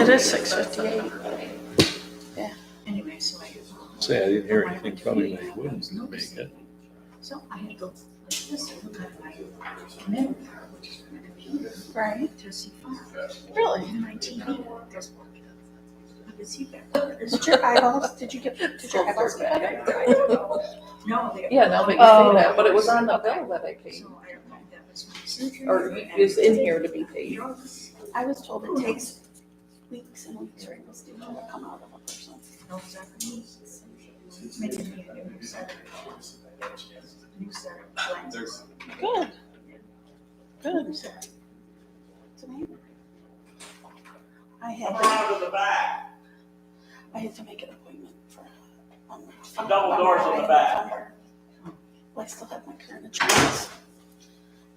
It is 6:58. Yeah. Anyway, so Say, I didn't hear anything from him that he wouldn't make it. So I had to like this look at my memory card, which is my computer, Right. to see far. Really? And my TV, there's one. I could see that. Did your eyeballs? Did your eyeballs get better? I don't know. No, they. Yeah, now that you Oh. say that, but it was on the bill that I paid, So I don't know if that was my surgery. or is in here to be paid. Drugs. I was told it takes weeks and weeks for anesthesia to come out of a person. No, exactly. It's making me a new set of lenses. Good. Good. New set. It's amazing. I had to make an appointment for Double doors on the back. Well, I still have my current insurance.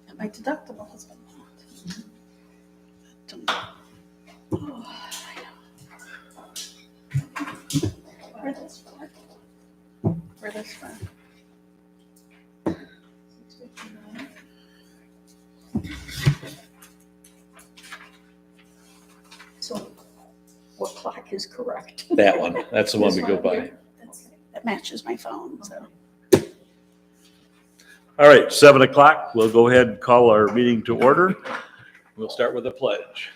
And my deductible has been locked. Oh, I know. Where this for? Where this for? 6:59. So what clock is correct? That one, that's the one we go by. That matches my phone, so. All right, 7 o'clock. We'll go ahead and call our meeting to order. We'll start with a pledge.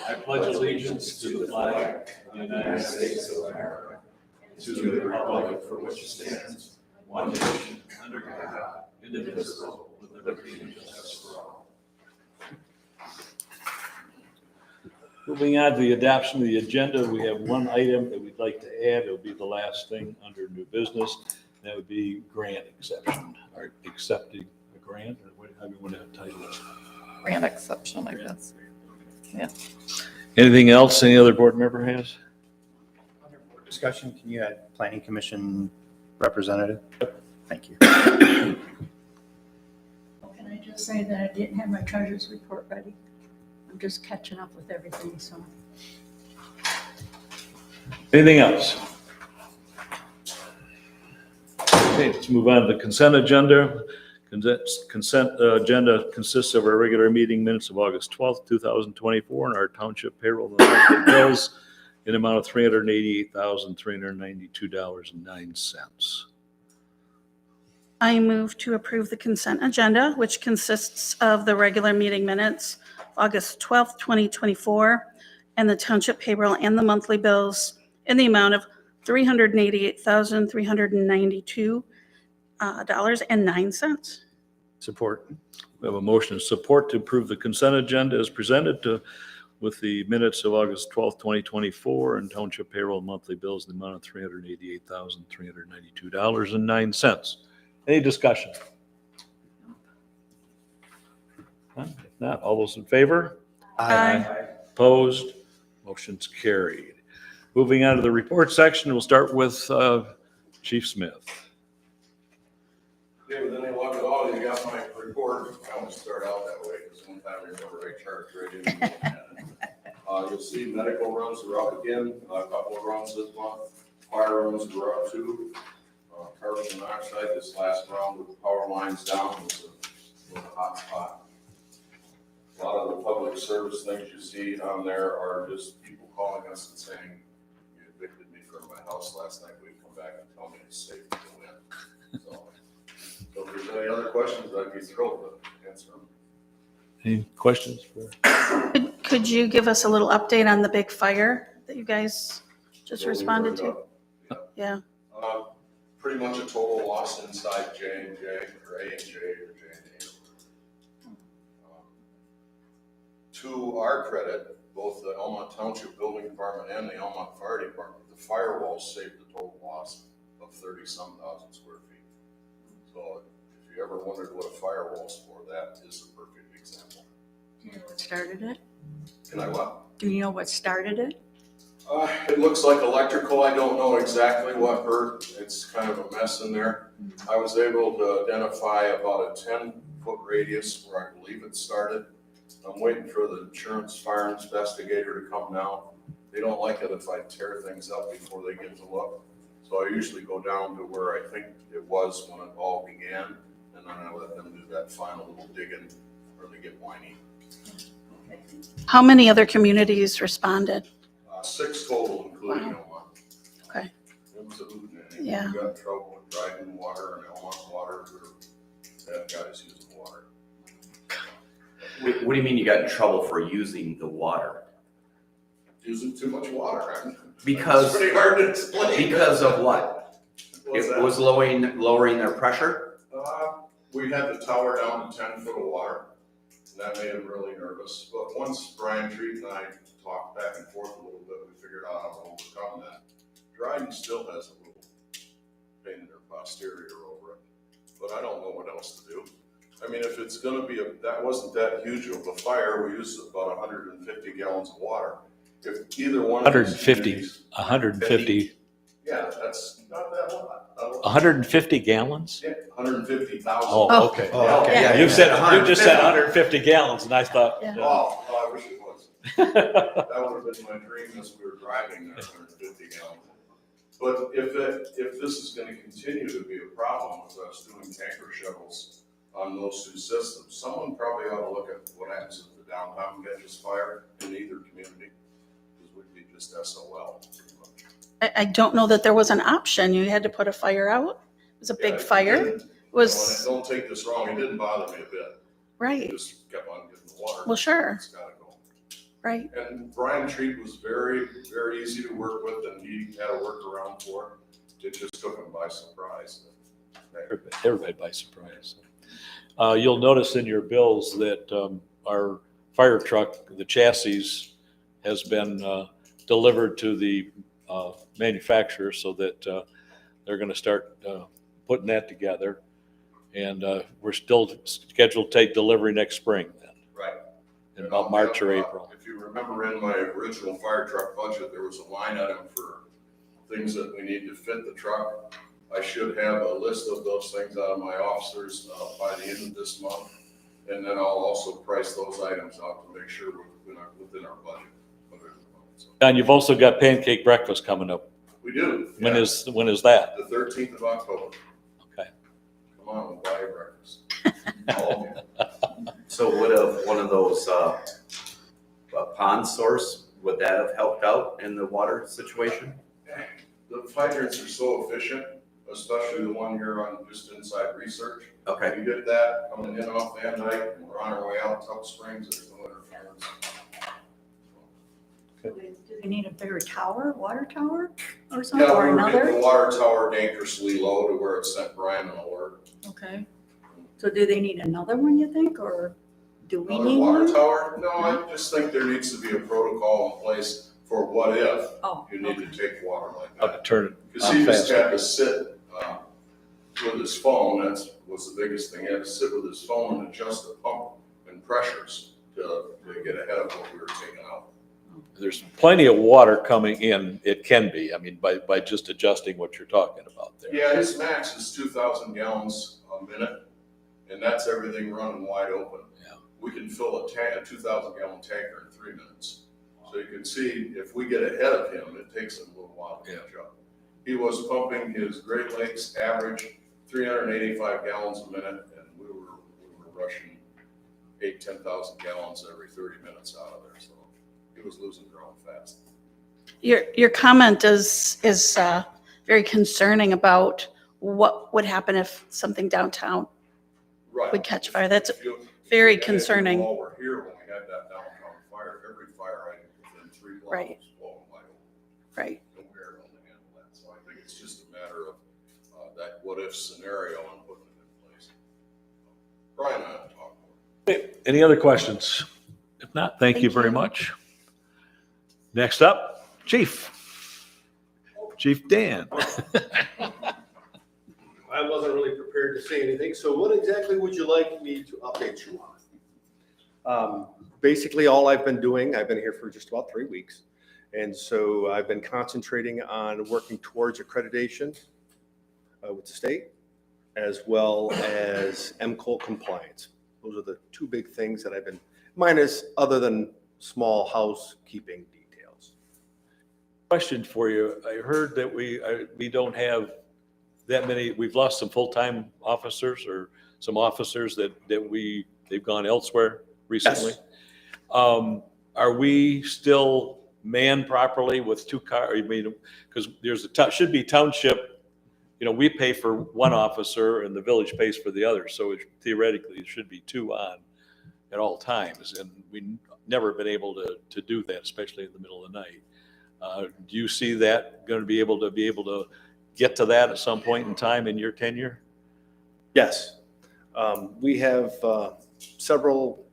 I pledge allegiance to the flag of the United States of America, to the republic for which it stands, one nation, under God, indivisible, with liberty and justice for all. Moving on to the adoption of the agenda, we have one item that we'd like to add. It'll be the last thing under new business. That would be grant exception, or accepting a grant, or what, how do you want to title it? Grant exception, I guess. Yeah. Anything else any other board member has? Under board discussion, can you add planning commission representative? Thank you. Can I just say that I didn't have my treasurer's report ready? I'm just catching up with everything, so. Anything else? Okay, let's move on to the consent agenda. Consent agenda consists of our regular meeting minutes of August 12th, 2024, and our township payroll and monthly bills in the amount of $388,392.09. I move to approve the consent agenda, which consists of the regular meeting minutes, August 12th, 2024, and the township payroll and the monthly bills in the amount of $388,392.09. Support. We have a motion and support to approve the consent agenda as presented with the minutes of August 12th, 2024, and township payroll and monthly bills in the amount of $388,392.09. Any discussion? None? If not, all those in favor? Aye. Opposed? Motion's carried. Moving on to the report section, we'll start with Chief Smith. Okay, with any luck at all, you got my report. I always start out that way because sometimes I remember I charged right in. You'll see medical runs are up again, a couple of runs this month. Fire runs were up too. Carbon monoxide this last round with the power lines down was a hot spot. A lot of the public service things you see on there are just people calling us and saying, you evicted me from my house last night. Will you come back and tell me it's safe to go in? So if there's any other questions, I'd be thrilled to answer them. Any questions? Could you give us a little update on the big fire that you guys just responded to? Yeah. Pretty much a total loss inside J&J or A&J or J&A. To our credit, both the Almont Township Building Department and the Almont Fire Department, the firewall saved a total loss of 30-some thousand square feet. So if you ever wondered what a firewall's for, that is a perfect example. Do you know what started it? Can I what? Do you know what started it? It looks like electrical. I don't know exactly what hurt. It's kind of a mess in there. I was able to identify about a 10-foot radius where I believe it started. I'm waiting for the insurance fire investigator to come down. They don't like it if I tear things up before they get to look. So I usually go down to where I think it was when it all began, and then I let them do that final little digging where they get whiny. Okay. How many other communities responded? 6 total, including Almont. Okay. It was a hoot and Yeah. We got in trouble with Dryden Water and Almont Water. We had guys using the water. What do you mean you got in trouble for using the water? Using too much water. Because- It's pretty hard to explain. Because of what? What's It that? was lowering their pressure? We had the tower down to 10 foot of water, and that made them really nervous. But once Brian Treat and I talked back and forth a little bit, we figured out how to overcome that. Dryden still has a little pain in their posterior over it, but I don't know what else to do. I mean, if it's gonna be that wasn't that huge of a fire, we used about 150 gallons of water. If either one of these 150, communities- 150, Yeah, that's not that lot. 150 gallons? Yeah, 150,000. Oh, okay. Oh, okay. Yeah, You said, you just said 150. 150 gallons, and I thought, Yeah. Oh, I wish it was. That would have been my dream as we were driving there, 150 gallons. But if this is gonna continue to be a problem with us doing tanker shovels on those 2 systems, someone probably ought to look at what happens if the downtown catches fire in either community, because we'd be just SOL pretty much. I don't know that there was an option. You had to put a fire out. It was a Yeah, big it fire. didn't- Was, Don't take this wrong, it didn't bother me a bit. It right, just kept on getting the water. Well, sure. It's gotta go. right. And Brian Treat was very, very easy to work with, and he had a workaround for it. It just took him by surprise. everybody by surprise. You'll notice in your bills that our fire truck, the chassis, has been delivered to the manufacturer so that they're going to start putting that together. And we're still scheduled to take delivery next spring then, Right. in about March or April. If you remember in my original fire truck budget, there was a line item for things that we need to fit the truck. I should have a list of those things out of my officers by the end of this month. And then I'll also price those items out to make sure we're within our budget. So And you've also got pancake breakfast coming up. we do. When yeah. is that? The 13th of October. Okay. Come on, we'll buy you breakfast. All of you. So would have one of those pond source, would that have helped out in the water situation? The hydrants are so efficient, especially the one here on just inside research. Okay. You get that coming in off Van Dyke, and we're on our way out Tuck Springs, there's no interference. Do they need a bigger tower, water tower or something, Yeah, or we're getting the another? water tower dangerously low to where it sent Brian an alert. Okay. So do they need another one, you think, or do we Another need water one? tower? No, I just think there needs to be a protocol in place for what if Oh, you need okay. to take water like How that. to turn it Because he on just fast. had to sit with his phone, was the biggest thing, he had to sit with his phone and adjust the pump and pressures to get ahead of what we were taking out. There's plenty of water coming in. It can be, I mean, by just adjusting what you're talking about there. Yeah, his max is 2,000 gallons a minute, and that's everything running wide open. Yeah. We can fill a 2,000 gallon tanker in 3 minutes. So you can see, if we get ahead of him, it takes him a little while to catch up. He was pumping his Great Lakes average 385 gallons a minute, and we were rushing 10,000 gallons every 30 minutes out of there, so he was losing ground fast. Your comment is very concerning about what would happen if something downtown Right. would catch fire. That's If you- very and if concerning. you all were here when we had that downtown fire, every fire hydrant within 3 blocks Right. was blowing wide open. Right. And we're able to handle that, so I think it's just a matter of that what-if scenario and putting it in place. Brian and I will talk more. Any other questions? If not, thank you Thank very you. much. Next up, Chief Dan. I wasn't really prepared to say anything, so what exactly would you like me to update you on? Basically, all I've been doing, I've been here for just about 3 weeks, and so I've been concentrating on working towards accreditation with the state, as well as MCOL compliance. Those are the 2 big things that I've been, minus other than small housekeeping details. Question for you. I heard that we don't have that many, we've lost some full-time officers or some officers that they've gone elsewhere recently. are we still manned properly with 2 cars? I mean, because should be township, we pay for one officer and the village pays for the other. So theoretically, it should be 2 on at all times. And we never been able to do that, especially in the middle of the night. Do you see that going to be able to get to that at some point in time in your tenure? Yes. We have several,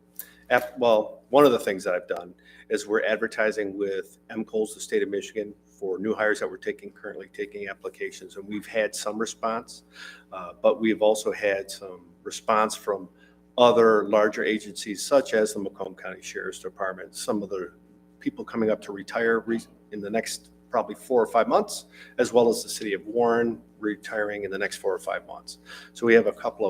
one of the things that I've done is we're advertising with MCOs, the state of Michigan, for new hires that we're currently taking applications, and we've had some response, but we've also had some response from other larger agencies such as the Macomb County Sheriff's Department, some of the people coming up to retire in the next probably 4 or 5 months, as well as the city of Warren retiring in the next 4 or 5 months. So we have a couple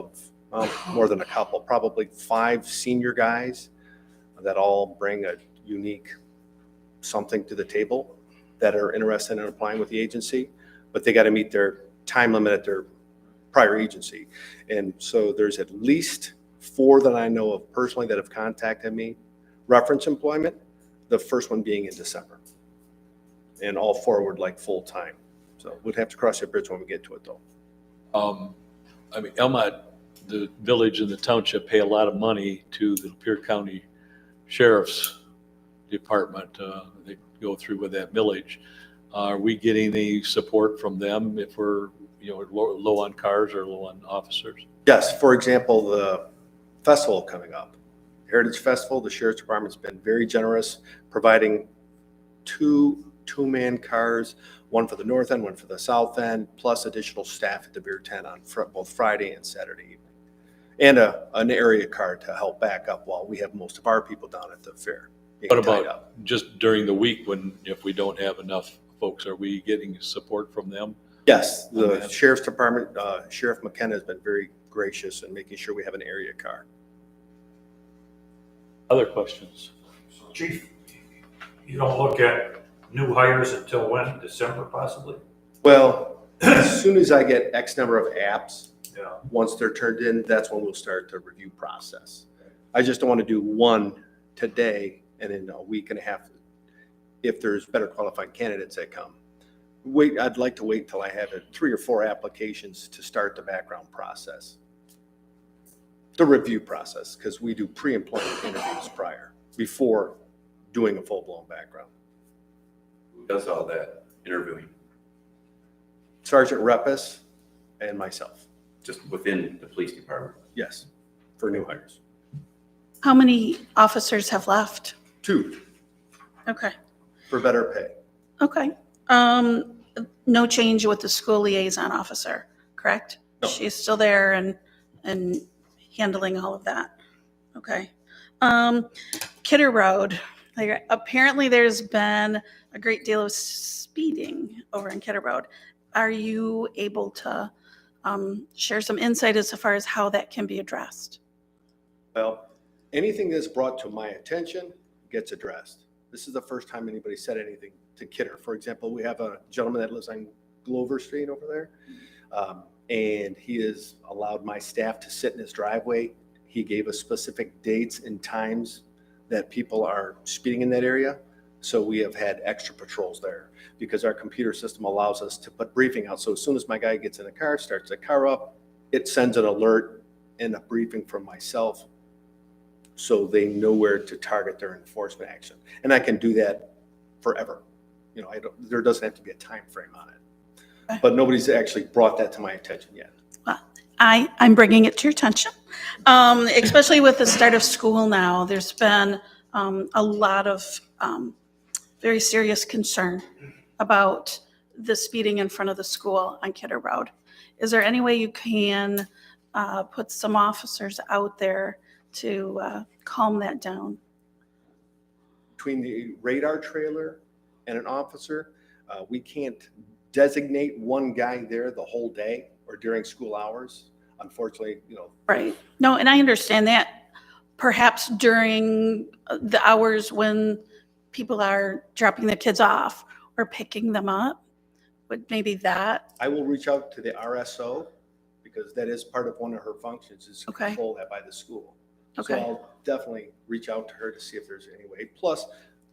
of, more than a couple, probably 5 senior guys that all bring a unique something to the table that are interested in applying with the agency, but they got to meet their time limit at their prior agency. And so there's at least 4 that I know of personally that have contacted me, reference employment, the first one being in December. And all 4 would like full time. So we'd have to cross that bridge when we get to it though. I mean, Almont, the village and the township pay a lot of money to the Lapeer County Sheriff's Department. They go through with that millage. Are we getting any support from them if we're, low on cars or low on officers? Yes, for example, the festival coming up, Heritage Festival, the Sheriff's Department's been very generous, providing 2 two-man cars, one for the north end, one for the south end, plus additional staff at the beer tent on both Friday and Saturday evening. And an area car to help back up while we have most of our people down at the fair. What about just during the week if we don't have enough folks, are we getting support from them? Yes, the Sheriff's Department, Sheriff McKenna has been very gracious in making sure we have an area car. Other questions? Chief, you don't look at new hires until when? December possibly? Well, as soon as I get X number of apps, Yeah. once they're turned in, that's when we'll start the review process. I just don't want to do one today and in a week and a half, if there's better qualified candidates that come. I'd like to wait till I have 3 or 4 applications to start the background process. The review process, because we do pre-employment interviews before doing a full-blown background. Who does all that interviewing? Sergeant Reppus and myself, Just within the police department? yes, for new hires. How many officers have left? 2, Okay, for better pay. okay. No change with the school liaison officer, correct? No. She's still there and handling all of that. Okay. Kidder Road, apparently there's been a great deal of speeding over in Kidder Road. Are you able to share some insight as far as how that can be addressed? Well, anything that's brought to my attention gets addressed. This is the first time anybody said anything to Kidder. For example, we have a gentleman that lives on Glover Street over there, and he has allowed my staff to sit in his driveway. He gave us specific dates and times that people are speeding in that area. So we have had extra patrols there because our computer system allows us to put briefing out. So as soon as my guy gets in the car, starts the car up, it sends an alert and a briefing from myself so they know where to target their enforcement action. And I can do that forever. There doesn't have to be a time frame on it. But nobody's actually brought that to my attention yet. Well, I'm bringing it to your attention, especially with the start of school now. There's been a lot of very serious concern about the speeding in front of the school on Kidder Road. Is there any way you can put some officers out there to calm that down? Between the radar trailer and an officer, we can't designate one guy there the whole day or during school hours. Unfortunately, Right. No, and I understand that. Perhaps during the hours when people are dropping their kids off or picking them up, would maybe that? I will reach out to the RSO because that is part of one of her functions is to Okay. control that by the school. So Okay. I'll definitely reach out to her to see if there's any way. Plus,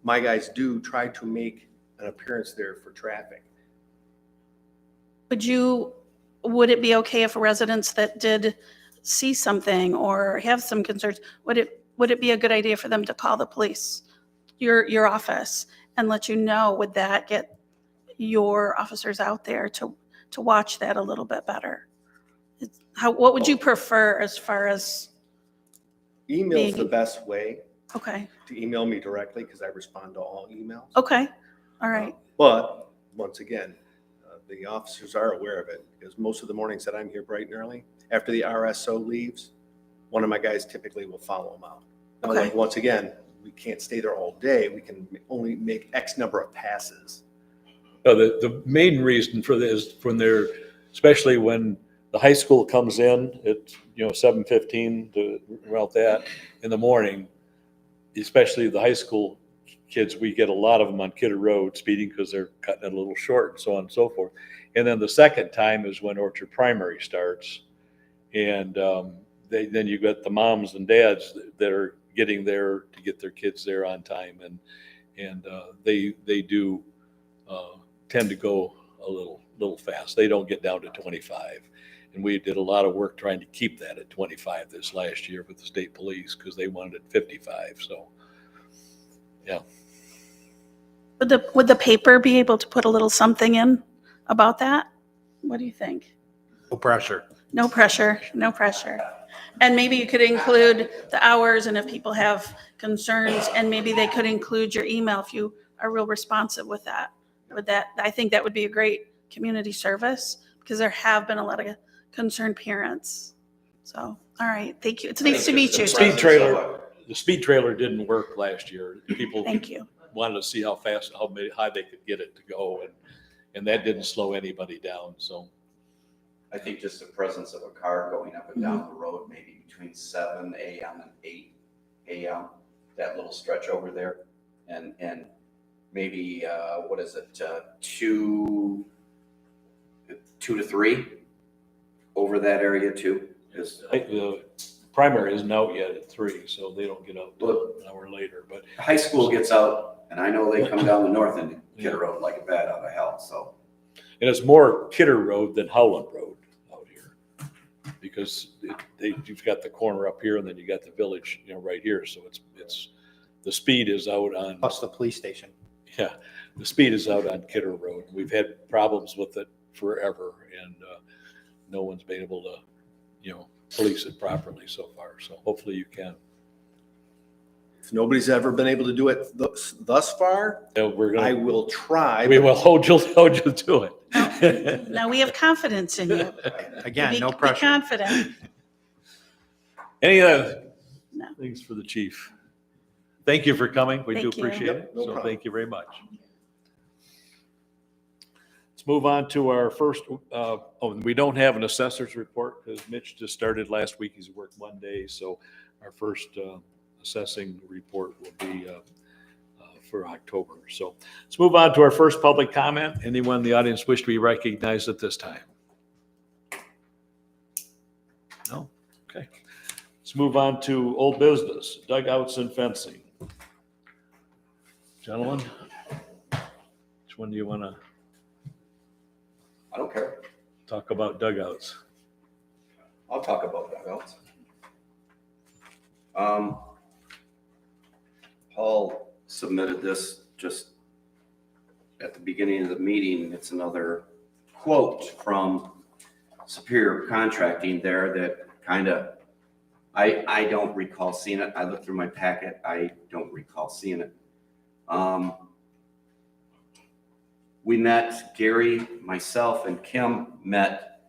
my guys do try to make an appearance there for traffic. Would it be okay if residents that did see something or have some concerns, would it be a good idea for them to call the police, your office, and let you know? Would that get your officers out there to watch that a little bit better? What would you prefer as far as, Email's the Being- best way okay, to email me directly because I respond to all emails. okay, all right, But once again, the officers are aware of it because most of the mornings that I'm here bright and early, after the RSO leaves, one of my guys typically will follow them out. Now, Okay. like, once again, we can't stay there all day. We can only make X number of passes. The main reason for this, especially when the high school comes in at, 7:15 to around that in the morning, especially the high school kids, we get a lot of them on Kidder Road speeding because they're cutting it a little short and so on and so forth. And then the second time is when Orchard Primary starts. And then you got the moms and dads that are getting there to get their kids there on time. And they do tend to go a little fast. They don't get down to 25. And we did a lot of work trying to keep that at 25 this last year with the state police because they wanted it 55. So, yeah. would the paper be able to put a little something in about that? What do you think? No pressure. No pressure, no pressure. And maybe you could include the hours, and if people have concerns, and maybe they could include your email if you are real responsive with that. I think that would be a great community service, because there have been a lot of concerned parents. So, all right, thank you. It's nice to meet you. The speed trailer didn't work last year. People Thank you. wanted to see how high they could get it to go, and that didn't slow anybody down. So, I think just the presence of a car going up and down the road, maybe between 7 a.m. and 8 a.m., that little stretch over there, and maybe, 2 to 3 over that area too. the primary isn't out yet at 3, so they don't get out till an hour later. But High school gets out, and I know they come down the north end of Kidder Road like a bat out of hell, so. and it's more Kidder Road than Howland Road out here, because you've got the corner up here, and then you got the village, right here. So it's the speed is out on. Plus the police station. Yeah, the speed is out on Kidder Road. We've had problems with it forever, and no one's been able to, police it properly so far. So hopefully you can. If nobody's ever been able to do it thus far, We're I gonna. will try. We will hold you to it. Now we have confidence in you. Again, no Be pressure. confident. Any other No. things for the chief? Thank you for coming. We do Thank you. appreciate Yep, it. no So problem. thank you very much. Let's move on to our first, we don't have an assessor's report because Mitch just started last week. He's worked one day. So our first assessing report will be for October. So let's move on to our first public comment. Anyone in the audience wish to be recognized at this time? No? Okay. Let's move on to old business, dugouts and fencing. Gentlemen, which one do you want to I don't care. talk about dugouts? I'll talk about dugouts. Paul submitted this just at the beginning of the meeting. It's another quote from Superior Contracting there that kind of, I don't recall seeing it. I looked through my packet. I don't recall seeing it. We met, Gary, myself, and Kim met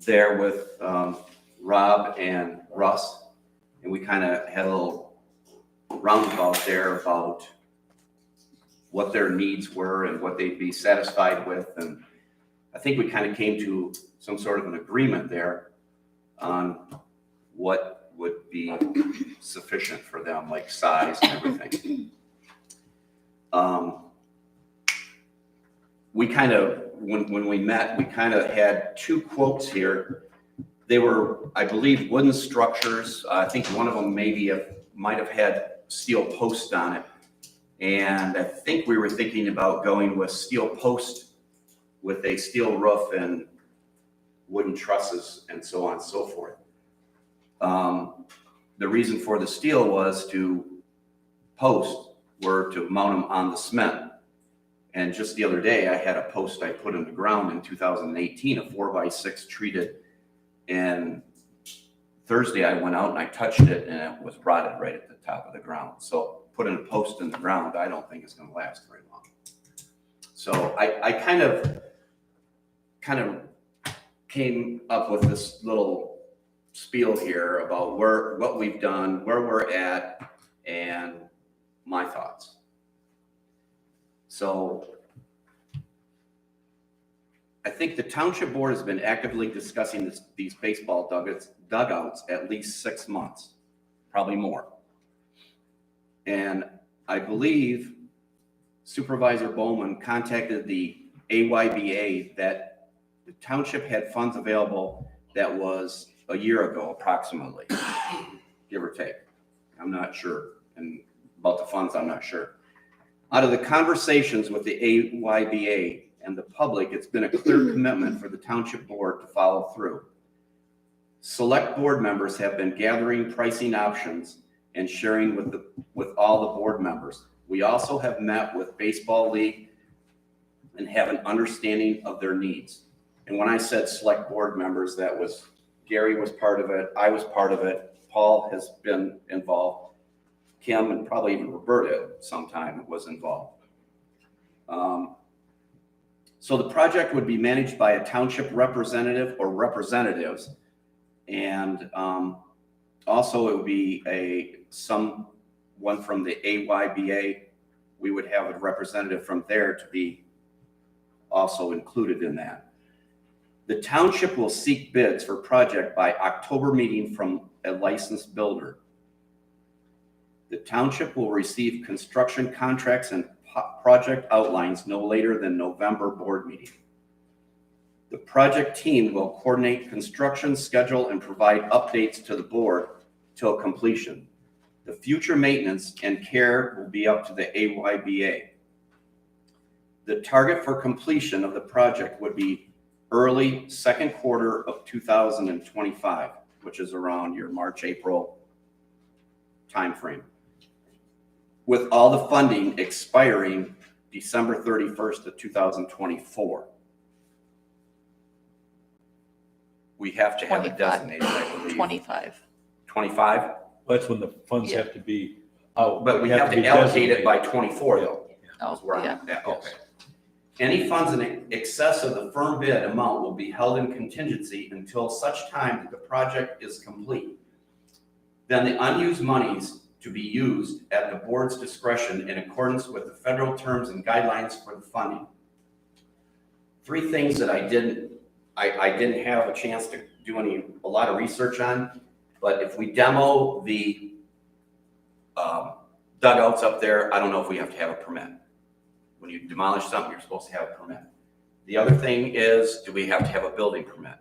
there with Rob and Russ, and we kind of had a little roundabout there about what their needs were and what they'd be satisfied with. And I think we kind of came to some sort of an agreement there on what would be sufficient for them, like size and everything. We kind of, when we met, we kind of had two quotes here They were, I believe, wooden structures. I think one of them might have had steel posts on it. And I think we were thinking about going with steel post with a steel roof and wooden trusses and so on and so forth. The reason for the steel was to mount them on the cement. And just the other day, I had a post I put in the ground in 2018, a 4x6 treated. And Thursday I went out and I touched it and it was rotted right at the top of the ground. So putting a post in the ground, I don't think it's going to last very long. So I kind of came up with this little spiel here about what we've done, where we're at, and my thoughts. So I think the township board has been actively discussing these baseball dugouts at least 6 months, probably more. And I believe Supervisor Bowman contacted the AYBA that the township had funds available that was a year ago approximately, give or take. I'm not sure. And about the funds, I'm not sure. Out of the conversations with the AYBA and the public, it's been a clear commitment for the township board to follow through. Select board members have been gathering pricing options and sharing with all the board members. We also have met with Baseball League and have an understanding of their needs. And when I said select board members, that was Gary was part of it, I was part of it, Paul has been involved, Kim and probably even Roberta sometime was involved. So the project would be managed by a township representative or representatives. And also it would be someone from the AYBA. We would have a representative from there to be also included in that. The township will seek bids for project by October meeting from a licensed builder. The township will receive construction contracts and project outlines no later than November board meeting. The project team will coordinate construction schedule and provide updates to the board till completion. The future maintenance and care will be up to the AYBA. The target for completion of the project would be early second quarter of 2025, which is around your March, April timeframe, with all the funding expiring December 31st of 2024. We have to have it 25. designated, I believe. 25. 25? That's when the funds have to be out. But we have to be allocate it designated. by 24 though. Oh, Is where I'm yeah. at. Okay. Any funds in excess of the firm bid amount will be held in contingency until such time that the project is complete. Then the unused monies to be used at the board's discretion in accordance with the federal terms and guidelines for the funding. Three things that I didn't have a chance to do a lot of research on, but if we demo the dugouts up there, I don't know if we have to have a permit. When you demolish something, you're supposed to have a permit. The other thing is, do we have to have a building permit?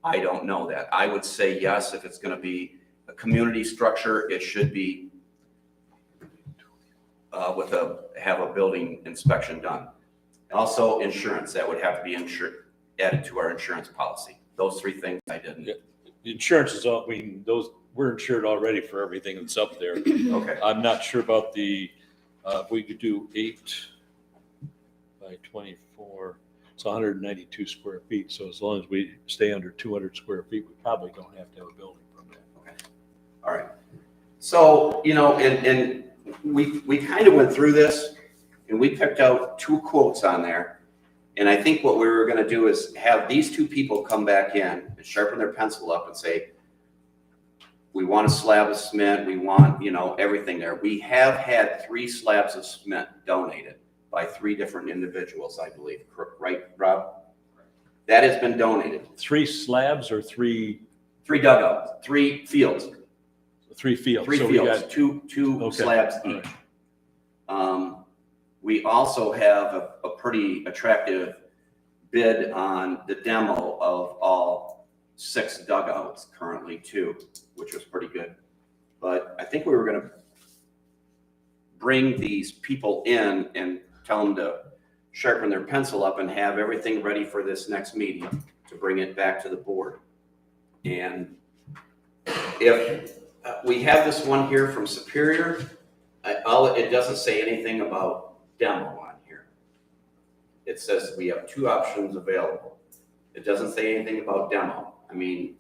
I don't know that. I would say yes, if it's going to be a community structure, it should be have a building inspection done. Also insurance, that would have to be added to our insurance policy. Those three things I didn't. Yeah. Insurance is all, we're insured already for everything that's up there. Okay. I'm not sure about if we could do 8 by 24, it's 192 square feet. So as long as we stay under 200 square feet, we probably don't have to have a building permit. Okay. All right. So, and we kind of went through this and we picked out 2 quotes on there. And I think what we were going to do is have these 2 people come back in and sharpen their pencil up and say, we want a slab of cement. We want, everything there. We have had 3 slabs of cement donated by 3 different individuals, I believe. Right, Rob? That has been donated. 3 slabs or 3 dugouts, 3 fields. 3 fields. 3 So we fields, got 2 okay. slabs All each. right. We also have a pretty attractive bid on the demo of all 6 dugouts currently too, which was pretty good. But I think we were gonna bring these people in and tell them to sharpen their pencil up and have everything ready for this next meeting to bring it back to the board. And if we have this one here from Superior, it doesn't say anything about demo on here. It says we have 2 options available. It doesn't say anything about demo. I mean,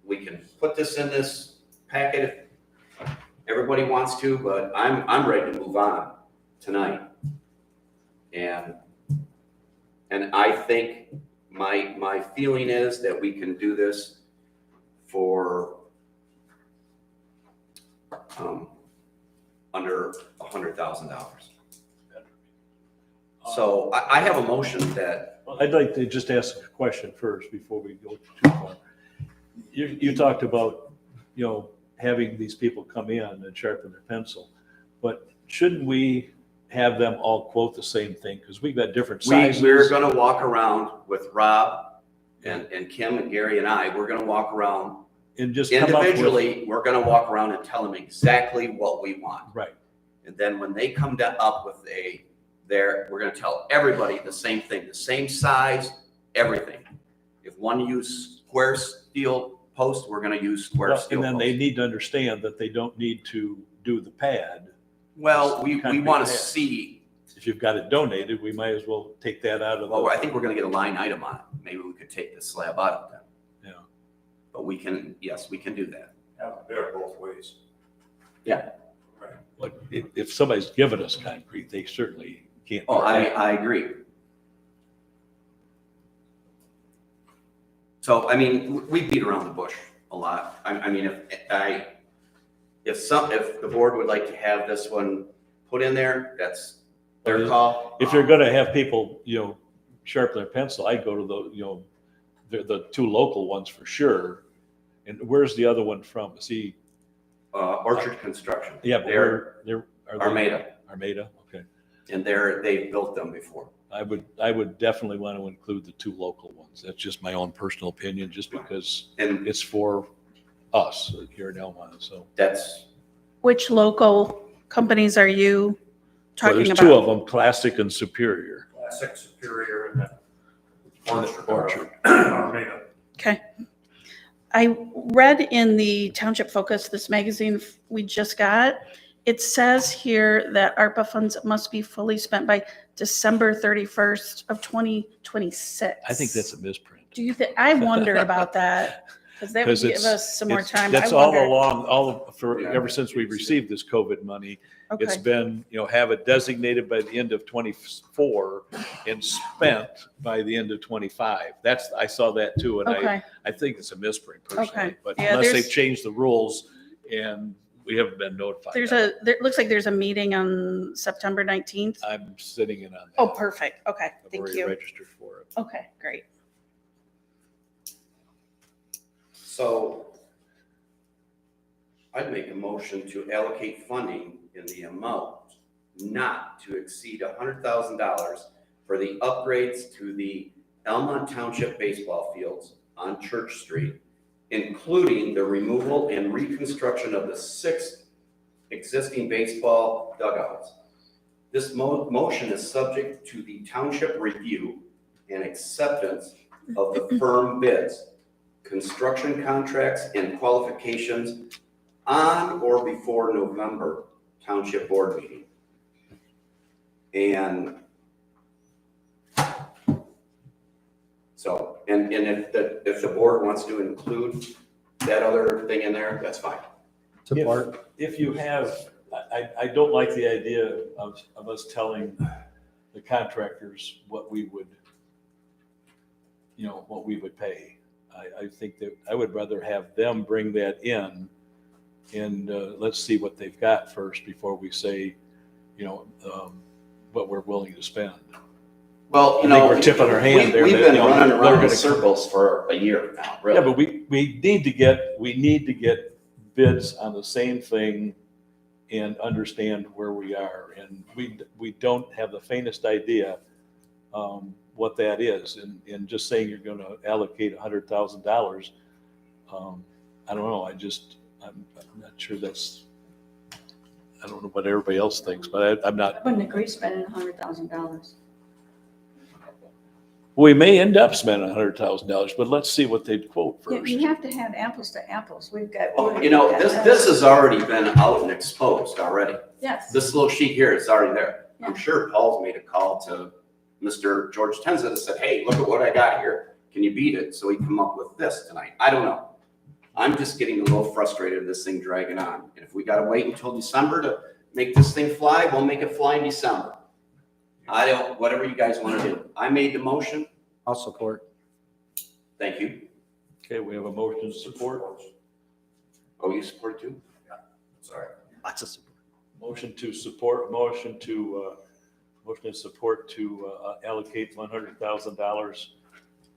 we can put this in this packet if everybody wants to, but I'm ready to move on tonight. And I think my feeling is that we can do this for under $100,000. So I have a motion that, Well, I'd like to just ask a question first before we go too far. You talked about, having these people come in and sharpen their pencil, but shouldn't we have them all quote the same thing? Because we've got different sizes. we're gonna walk around with Rob and Kim and Gary and I, we're gonna walk around And just come up with. individually, we're gonna walk around and tell them exactly what we want. Right. And then when they come up with we're gonna tell everybody the same thing, the same size, everything. If one use square steel post, we're gonna use square Well, steel and then post. they need to understand that they don't need to do the pad. Well, we Concrete wanna pad. see, If you've got it donated, we might as well take that out of the. well, I think we're gonna get a line item on it. Maybe we could take the slab out of that. Yeah. But we can do that. Have it there both ways. But if somebody's given us concrete, they certainly can't. Oh, I agree. So, I mean, we beat around the bush a lot. I mean, if the board would like to have this one put in there, that's their call. If you're gonna have people, sharpen their pencil, I'd go to the 2 local ones for sure. And where's the other one from? Is he? Orchard Construction. Yeah, but They're they're Armada, Armada, okay. and they've built them before. I would definitely want to include the 2 local ones. That's just my own personal opinion, just because And it's for us here in Almont, so. that's, Which local companies are you Well, talking there's about? 2 of them, Classic and Superior. Classic, Superior, and then Orchard. Armada. Okay. I read in the Township Focus, this magazine we just got, it says here that ARPA funds must be fully spent by December 31st of 2026. I think that's a misprint. Do you think, I wonder about that, because that would 'Cause give it's- us some more It's- time. I That's all wonder- along, Yeah. ever since we received this COVID money, it's Okay, been, have it designated by the end of 24 and spent by the end of 25. I saw that too, and okay, I think it's a misprint personally. Okay. But Yeah, unless there's- they've changed the rules and we haven't been notified. there looks like there's a meeting on September 19th. I'm sitting in on that. Oh, perfect, okay, I've thank already you. registered for it. Okay, great. so I'd make a motion to allocate funding in the amount not to exceed $100,000 for the upgrades to the Almont Township baseball fields on Church Street, including the removal and reconstruction of the 6 existing baseball dugouts. This motion is subject to the township review and acceptance of the firm bids, construction contracts, and qualifications on or before November Township Board meeting. And so, and if the board wants to include that other thing in there, that's fine. Support. If you have, I don't like the idea of us telling the contractors what we would, what we would pay. I think that I would rather have them bring that in and let's see what they've got first before we say, what we're willing to spend. Well, I think we're tipping our hand there We've that, been running they're around in gonna- circles for a year now, really. Yeah, but we need to get bids on the same thing and understand where we are. And we don't have the faintest idea what that is. And just saying you're going to allocate $100,000 I don't know, I'm not sure I don't know what everybody else thinks, but I'm not, I wouldn't agree spending $100,000. we may end up spending $100,000, but let's see what they quote You first. you have to have apples to apples. We've got. Oh, you know, this has already been out and exposed already. Yes. This little sheet here is already there. I'm Yeah. sure Paul's made a call to Mr. George Tenza and said, hey, look at what I got here. Can you beat it? So he come up with this tonight. I don't know. I'm just getting a little frustrated with this thing dragging on. And if we gotta wait until December to make this thing fly, we'll make it fly in December. Whatever you guys wanna do. I made the motion. I'll support. Thank you. Okay, we have a motion to support. Oh, you support too? Sorry. Lots of support. Motion to support, motion and support to allocate $100,000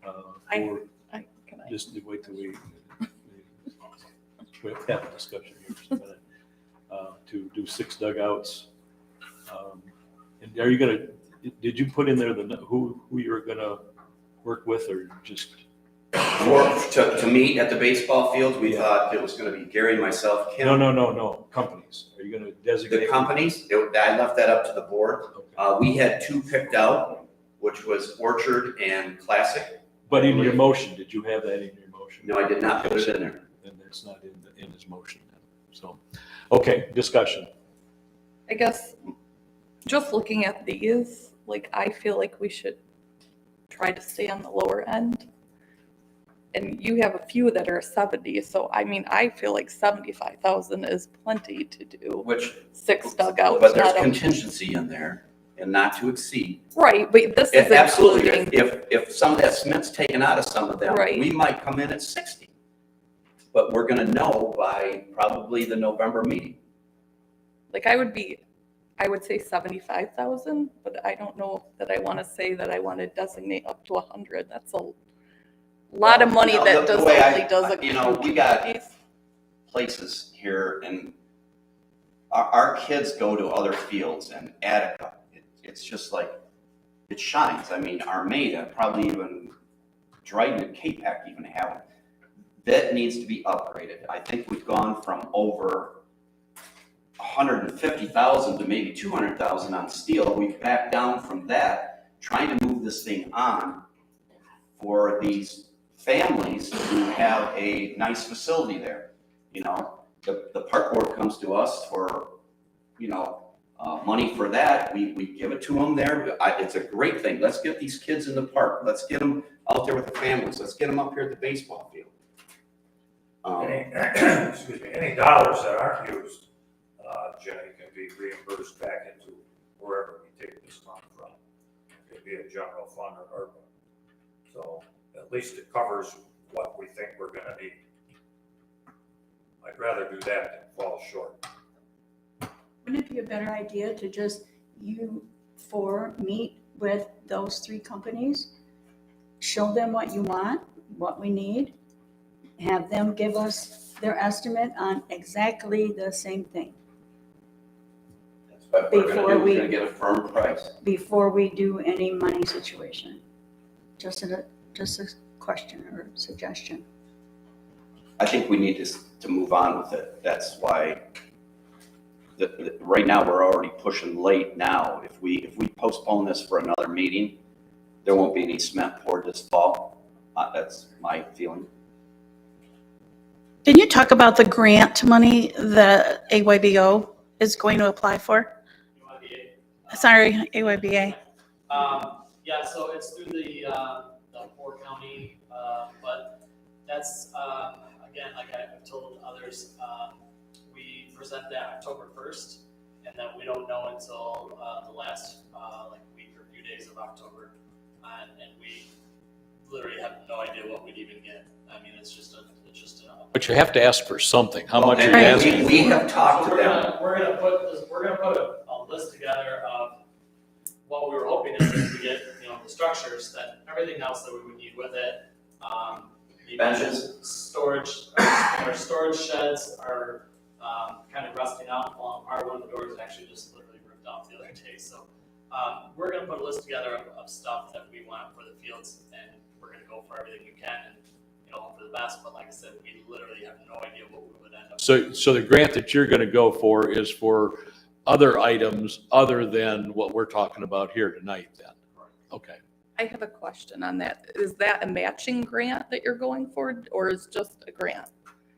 for, Can I? just wait till we have a discussion here for a minute, to do 6 dugouts. And are you gonna, did you put in there who you're gonna work with, or just? To meet at the baseball fields, we thought it was gonna be Gary, myself, Kim. No, companies. Are you gonna designate? The companies, I left that up to the board. Okay. We had 2 picked out, which was Orchard and Classic. But in your motion, did you have that in your motion? No, I did not put it in there. Then it's not in his motion. So, okay, discussion. I guess just looking at these, like, I feel like we should try to stay on the lower end. And you have a few that are 70, so I mean, I feel like 75,000 is plenty to do Which, 6 dugouts. but there's not a- contingency in there and not to exceed. Right, but this is Absolutely, including, if some of that cement's taken out of some of them, Right. we might come in at 60. But we're gonna know by probably the November meeting. like, I would say 75,000, but I don't know that I want to say that I want to designate up to 100. That's a lot of money Well, that the way only does a. you know, we got places here, and our kids go to other fields, and Attica, it's just like, it shines. I mean, Armada, probably even Dryden and K-Pac even have it. That needs to be upgraded. I think we've gone from over 150,000 to maybe 200,000 on steel. We've backed down from that, trying to move this thing on for these families who have a nice facility there. You know, the park board comes to us for, money for that. We give it to them there. It's a great thing. Let's get these kids in the park. Let's get them out there with the families. Let's get them up here at the baseball field. Any dollars that aren't used, Jenny, can be reimbursed back into wherever we take this money from. It could be a general fund or ARPA. So at least it covers what we think we're gonna need. I'd rather do that than fall short. Wouldn't it be a better idea to just, you 4 meet with those 3 companies, show them what you want, what we need, have them give us their estimate on exactly the same thing That's what we're gonna Before do. We're we- gonna get a firm price. before we do any money situation? Just a question or suggestion. I think we need to move on with it. That's why right now we're already pushing late now. If we postpone this for another meeting, there won't be any cement poured this fall. That's my feeling. Can you talk about the grant money that AYBO is going to apply for? Sorry, AYBA. Yeah, so it's through the Poor County, but that's, again, like I've told others, we present that October 1st, and then we don't know until the last week or few days of October, and we literally have no idea what we'd even get. I mean, it's just a. But you have to ask for something. How much are you And asking? we have talked to them. We're gonna put a list together of what we were hoping is that we get, the structures, that everything else that we would need with it. Maybe Benches. Storage, our storage sheds are kind of rusting out, falling apart. One of the doors actually just literally ripped off the other day. So we're gonna put a list together of stuff that we want for the fields, and we're gonna go for everything we can. And hope for the best, but like I said, we literally have no idea what we would end up. So the grant that you're gonna go for is for other items other than what we're talking about here tonight then? Okay. I have a question on that. Is that a matching grant that you're going for, or is just a grant?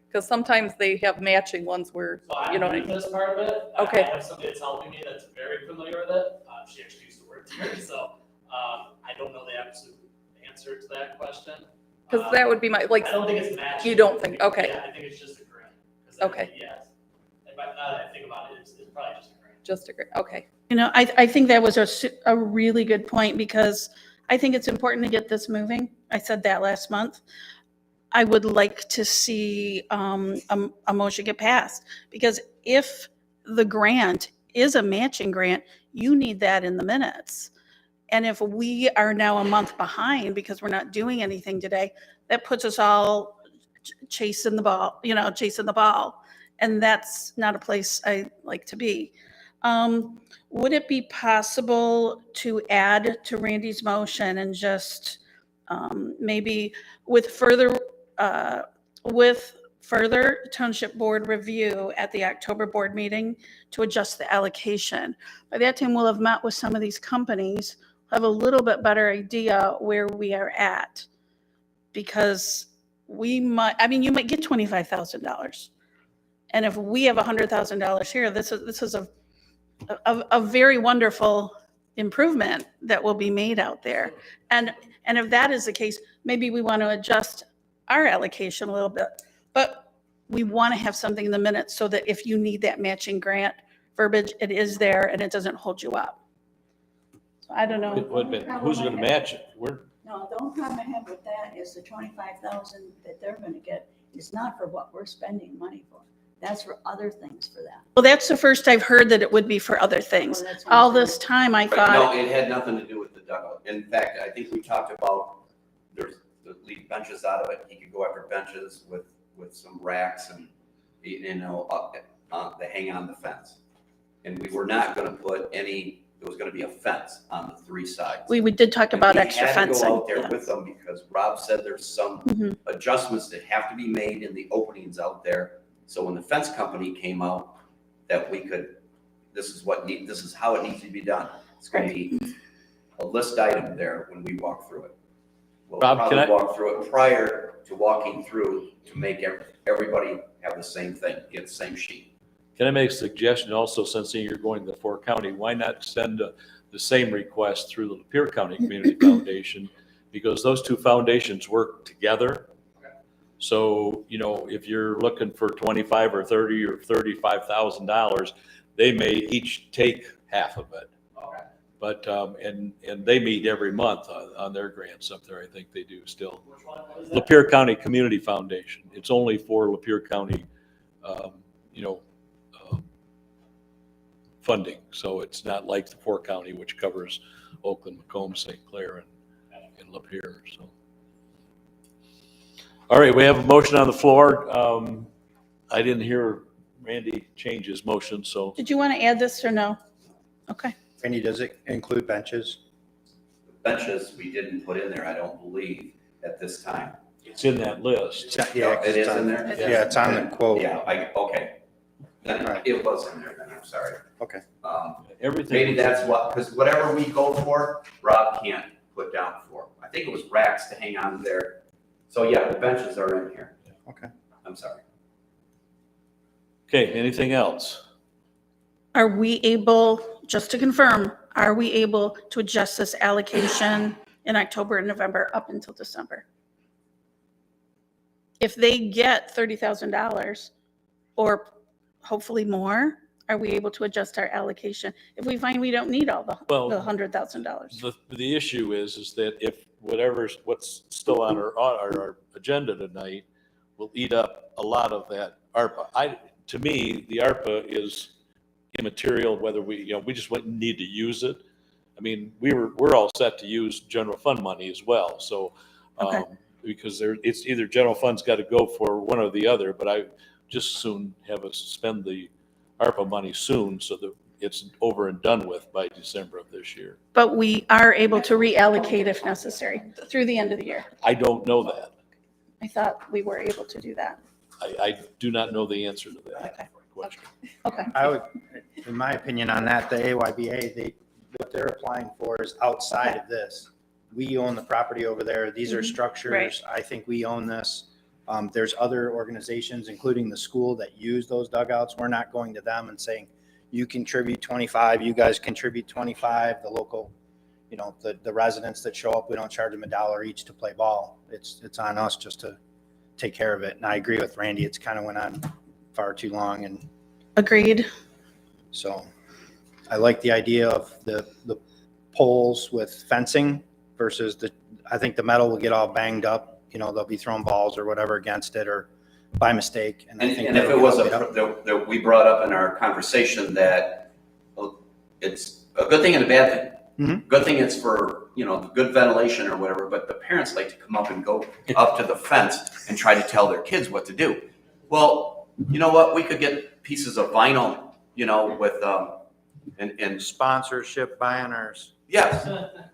Because sometimes they have matching ones where, So I you know, believe this part of it. Okay. I have somebody that's helping me that's very familiar with it. She actually used to work there, so I don't know the absolute answer to that question. because that would be my, like, I don't think it's matching. you don't think, okay. Yeah, I think it's just a grant. 'Cause Okay. Yes. Now that I think about it, it's probably just a grant. just a grant, okay. You know, I think that was a really good point because I think it's important to get this moving. I said that last month. I would like to see a motion get passed because if the grant is a matching grant, you need that in the minutes. And if we are now a month behind because we're not doing anything today, that puts us all chasing the ball, chasing the ball. And that's not a place I like to be. Would it be possible to add to Randy's motion and just maybe with further township board review at the October board meeting to adjust the allocation? By that time, we'll have met with some of these companies, have a little bit better idea where we are at. Because you might get $25,000. And if we have $100,000 here, this is a very wonderful improvement that will be made out there. And if that is the case, maybe we want to adjust our allocation a little bit. But we want to have something in the minutes so that if you need that matching grant verbiage, it is there and it doesn't hold you up. So I don't know. Wait a minute, who's gonna match it? No, the only problem I have with that is the 25,000 that they're gonna get is not for what we're spending money for. That's for other things for that. Well, that's the first I've heard that it would be for other things. Well, that's what I'm All saying. this time I But no, thought, it had nothing to do with the dugout. In fact, I think we talked about, there's, leave benches out of it. He could go after benches with some racks and, they hang on the fence. And we were not gonna put any, there was gonna be a fence on the three sides. we did talk And about we extra had to fencing. go out there Yeah. with them because Rob said there's some Mhm. adjustments that have to be made in the openings out there. So when the fence company came out, that we could, this is how it needs to be done. It's gonna be a list item there when we walk through it. We'll Rob, can probably I- walk through it prior to walking through to make everybody have the same thing, get the same sheet. Can I make a suggestion also, since you're going to the four county, why not send the same request through the Lapeer County Community Foundation? Because those two foundations work together. So, if you're looking for $25 or $30 or $35,000, they may each take half of it. Okay. But, and they meet every month on their grants up there. I think they do still. Which one? What is that? Lapeer County Community Foundation. It's only for Lapeer County, funding. So it's not like the four county, which covers Oakland, Macomb, St. Clair, and Lapeer. So. All right, we have a motion on the floor. I didn't hear Randy change his motion, so Did you want to add this or no? Okay. Randy, does it include benches? Benches, we didn't put in there, I don't believe, at this time. it's in that list. Yeah, It is in there? Yeah, it's on the quote. Yeah, okay. Then Right. it was in there, then, I'm sorry. Okay. Everything. Maybe that's what, because whatever we go for, Rob can't put down for. I think it was racks to hang on there. So yeah, the benches are in here. Okay. I'm sorry. Okay, anything else? Are we able, just to confirm, are we able to adjust this allocation in October and November up until December? If they get $30,000 or hopefully more, are we able to adjust our allocation? If we find we don't need all the Well, $100,000? The issue is that if what's still on our agenda tonight will eat up a lot of that ARPA. To me, the ARPA is immaterial, whether we just wouldn't need to use it. I mean, we're all set to use general fund money as well. So, Okay. Because it's either general fund's got to go for one or the other, but I just soon have us spend the ARPA money soon so that it's over and done with by December of this year. But we are able to reallocate if necessary through the end of the year. I don't know that. I thought we were able to do that. I do not know the answer to that Okay. question. Okay. I would, in my opinion on that, the AYBA, what they're applying for is outside of this. We own the property over there. These are Mhm. structures. I think we own this. There's other organizations, including the school, that use those dugouts. We're not going to them and saying, you contribute 25, you guys contribute 25, the local, the residents that show up, we don't charge them $1 each to play ball. It's on us just to take care of it. And I agree with Randy. It's kind of went on far too long. And Agreed. so I like the idea of the poles with fencing versus I think the metal will get all banged up. They'll be throwing balls or whatever against it or by mistake. And I think And if that'll it was get up. that we brought up in our conversation that it's a good thing and a bad thing. Mhm. Good thing it's for, good ventilation or whatever, but the parents like to come up and go up to the fence and try to tell their kids what to do. Well, you know what? We could get pieces of vinyl, with, and Sponsorship banners. yes,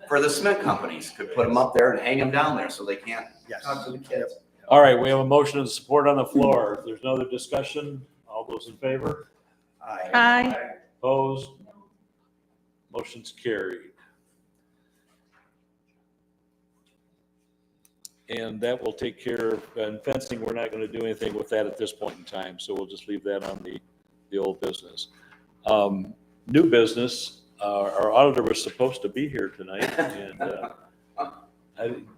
for the cement companies, could put them up there and hang them down there so they can't Yes. talk to the kids. All right, we have a motion and support on the floor. If there's no other discussion, all those in favor? Aye. Opposed? Motion's carried. And that will take care of, and fencing, we're not going to do anything with that at this point in time, so we'll just leave that on the old business. New business, our auditor was supposed to be here tonight, and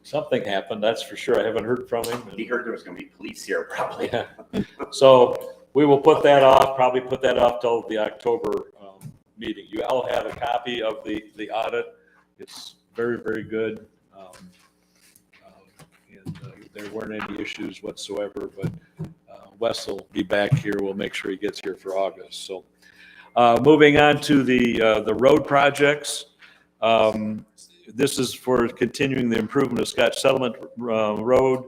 something happened, that's for sure. I haven't heard from him. He heard there was going to be police here probably. Yeah. So we will probably put that off till the October meeting. You all have a copy of the audit. It's very, very good. And there weren't any issues whatsoever, but Wes will be back here. We'll make sure he gets here for August. So moving on to the road projects. This is for continuing the improvement of Scotch Settlement Road.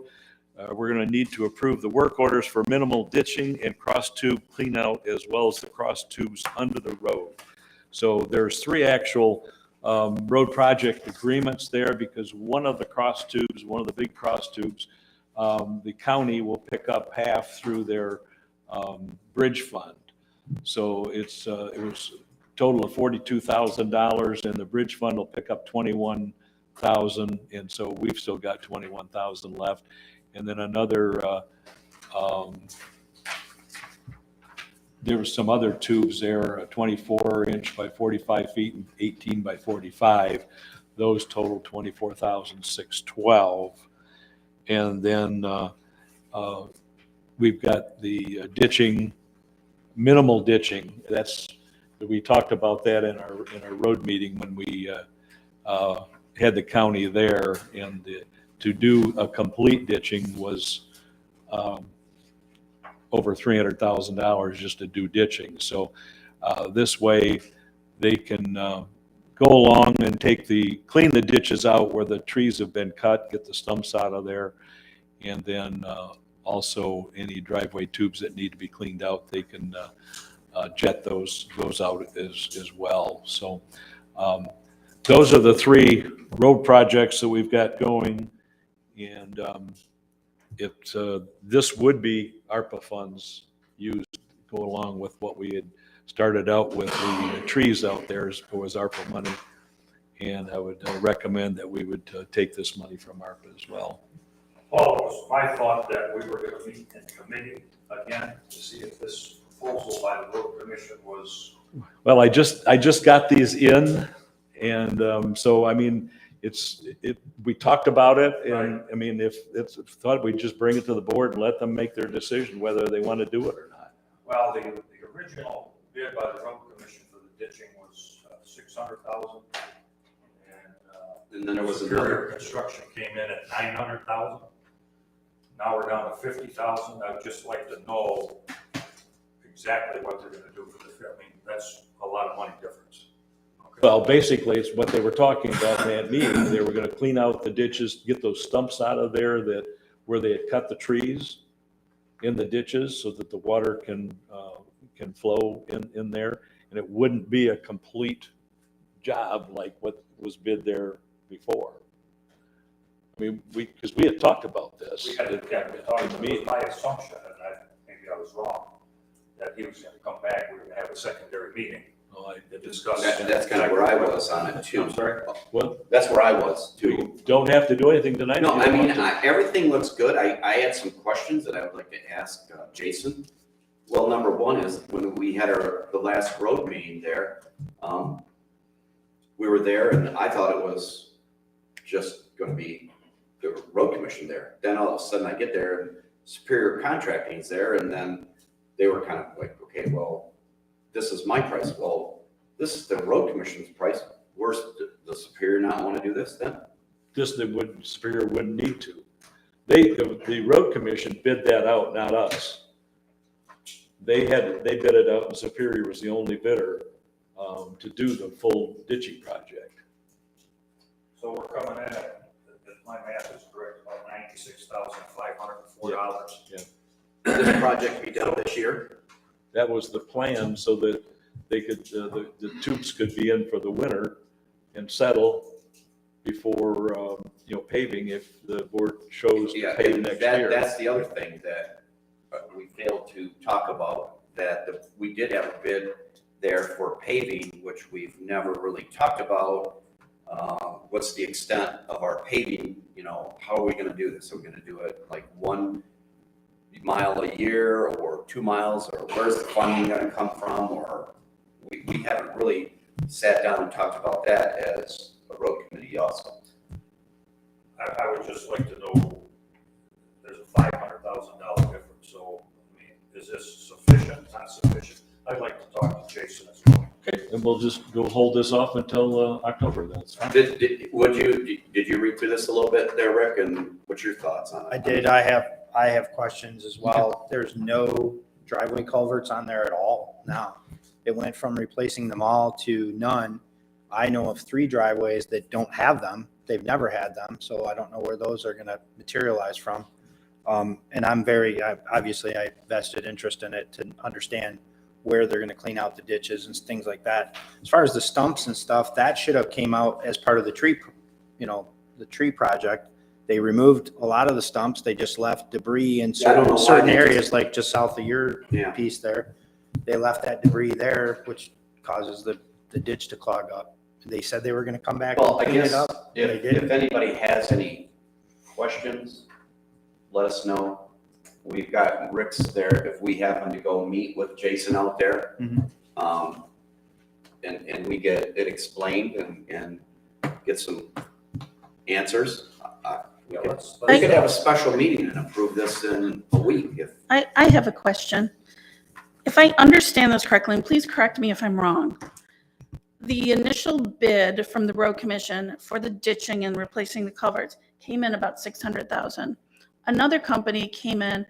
We're going to need to approve the work orders for minimal ditching and cross tube clean out, as well as the cross tubes under the road. So there's 3 actual road project agreements there, because one of the cross tubes, one of the big cross tubes, the county will pick up half through their bridge fund. So it was a total of $42,000, and the bridge fund will pick up $21,000, and so we've still got $21,000 left. And then another, there were some other tubes there, a 24-inch by 45 feet and 18 by 45. Those total $24,612. And then we've got the ditching, minimal ditching. We talked about that in our road meeting when we had the county there, and to do a complete ditching was over $300,000 just to do ditching. So this way they can go along and clean the ditches out where the trees have been cut, get the stumps out of there, and then also any driveway tubes that need to be cleaned out, they can jet those out as well. So those are the 3 road projects that we've got going, and this would be ARPA funds used to go along with what we had started out with. The trees out there was ARPA money, and I would recommend that we would take this money from ARPA as well. Well, it was my thought that we were going to meet in committee again to see if this proposal by the road commission was. Well, I just got these in, and so I mean, we talked about it, and I mean, if thought we'd just bring it to the board and let them make their decision whether they want to do it or not. Well, the original bid by the road commission for the ditching was $600,000, And then there was Superior Construction came in at $900,000. Now we're down to $50,000. I'd just like to know exactly what they're going to do for the. I mean, that's a lot of money difference. Okay. Well, basically, it's what they were talking about in that meeting. They were going to clean out the ditches, get those stumps out of there where they had cut the trees in the ditches, so that the water can flow in there, and it wouldn't be a complete job like what was bid there before. I mean, because we had talked about this. We had to talk, it was my assumption, and maybe I was wrong, that he was gonna come back, we were gonna have a secondary meeting to discuss. That's kind of where I was on it too. I'm sorry? What? That's where I was We too. don't have to do anything tonight. No, if you I mean, don't want everything looks good. I had some questions that I would like to ask Jason. Well, number one is when we had the last road meeting there, we were there and I thought it was just gonna be the road commission there. Then all of a sudden I get there and Superior Contracting's there, and then they were kind of like, okay, well, this is my price. Well, this is the road commission's price. Where's the Superior not want to do this then? Just that Superior wouldn't need to. The road commission bid that out, not us. They bid it out, and Superior was the only bidder to do the full ditching project. So we're coming in at, if my math is correct, about $96,504. This project be done this year? That was the plan, so that they could, the tubes could be in for the winter and settle before, paving if the board chose to Yeah, pave and next year. that's the other thing that we failed to talk about, that we did have a bid there for paving, which we've never really talked about. What's the extent of our paving, how are we gonna do this? Are we gonna do it like 1 mile a year or 2 miles, or where's the funding gonna come from? Or we haven't really sat down and talked about that as a road committee also. I would just like to know, there's a $500,000 difference, so, I mean, is this sufficient, not sufficient? I'd like to talk to Jason as well. Okay, and we'll just go hold this off until October, that's fine. Did you read through this a little bit there, Rick, and what's your thoughts on it? I did. I have questions as well. There's no driveway culverts on there at all now. It went from replacing them all to none. I know of 3 driveways that don't have them. They've never had them, so I don't know where those are gonna materialize from. And obviously I vested interest in it to understand where they're gonna clean out the ditches and things like that. As far as the stumps and stuff, that should have came out as part of the tree, the tree project. They removed a lot of the stumps. They just left debris in Yeah, I don't know why certain they areas, like just south of your Yeah. piece there. They left that debris there, which causes the ditch to clog up. They said they were gonna come back and Well, I clean guess it up. They if didn't. anybody has any questions, let us know. We've got Rick's there if we happen to go meet with Jason out there. Mhm. And we get it explained and get some answers. We could have a special meeting and approve this in a week if. I have a question. If I understand this correctly, and please correct me if I'm wrong. The initial bid from the road commission for the ditching and replacing the culverts came in about 600,000. Another company came in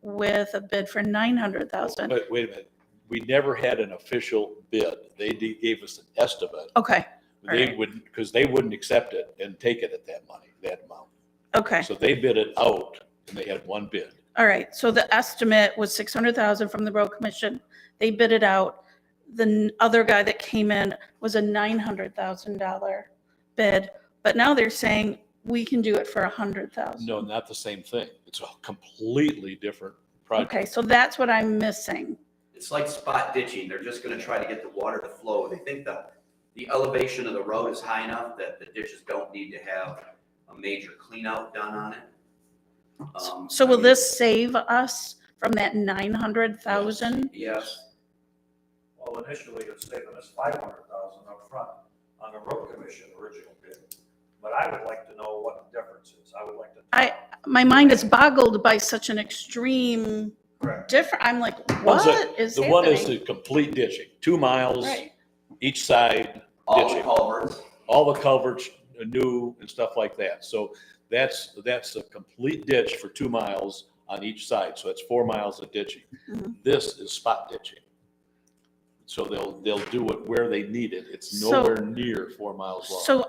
with a bid for 900,000. But wait a minute, we never had an official bid. They gave us an estimate. Okay, They wouldn't, because they wouldn't accept it and take it at that amount. okay. So they bid it out and they had one bid. All right, so the estimate was 600,000 from the road commission. They bid it out. The other guy that came in was a $900,000 bid, but now they're saying we can do it for 100,000. No, not the same thing. It's a completely different project. Okay, so that's what I'm missing. It's like spot ditching. They're just gonna try to get the water to flow. They think the elevation of the road is high enough that the ditches don't need to have a major clean out done on it. So will this save us from that 900,000? Yes. Well, initially, it's saving us $500,000 up front on the road commission original bid. But I would like to know what the difference is. I would like to. My mind is boggled by such an extreme Correct. difference. I'm like, One's what is The one is happening? the complete ditching, 2 miles Right. each side All the ditching. culverts. All the culverts are new and stuff like that. So that's a complete ditch for 2 miles on each side. So that's 4 miles of ditching. Mhm. This is spot ditching. So they'll do it where they need it. It's So- nowhere near 4 miles long. So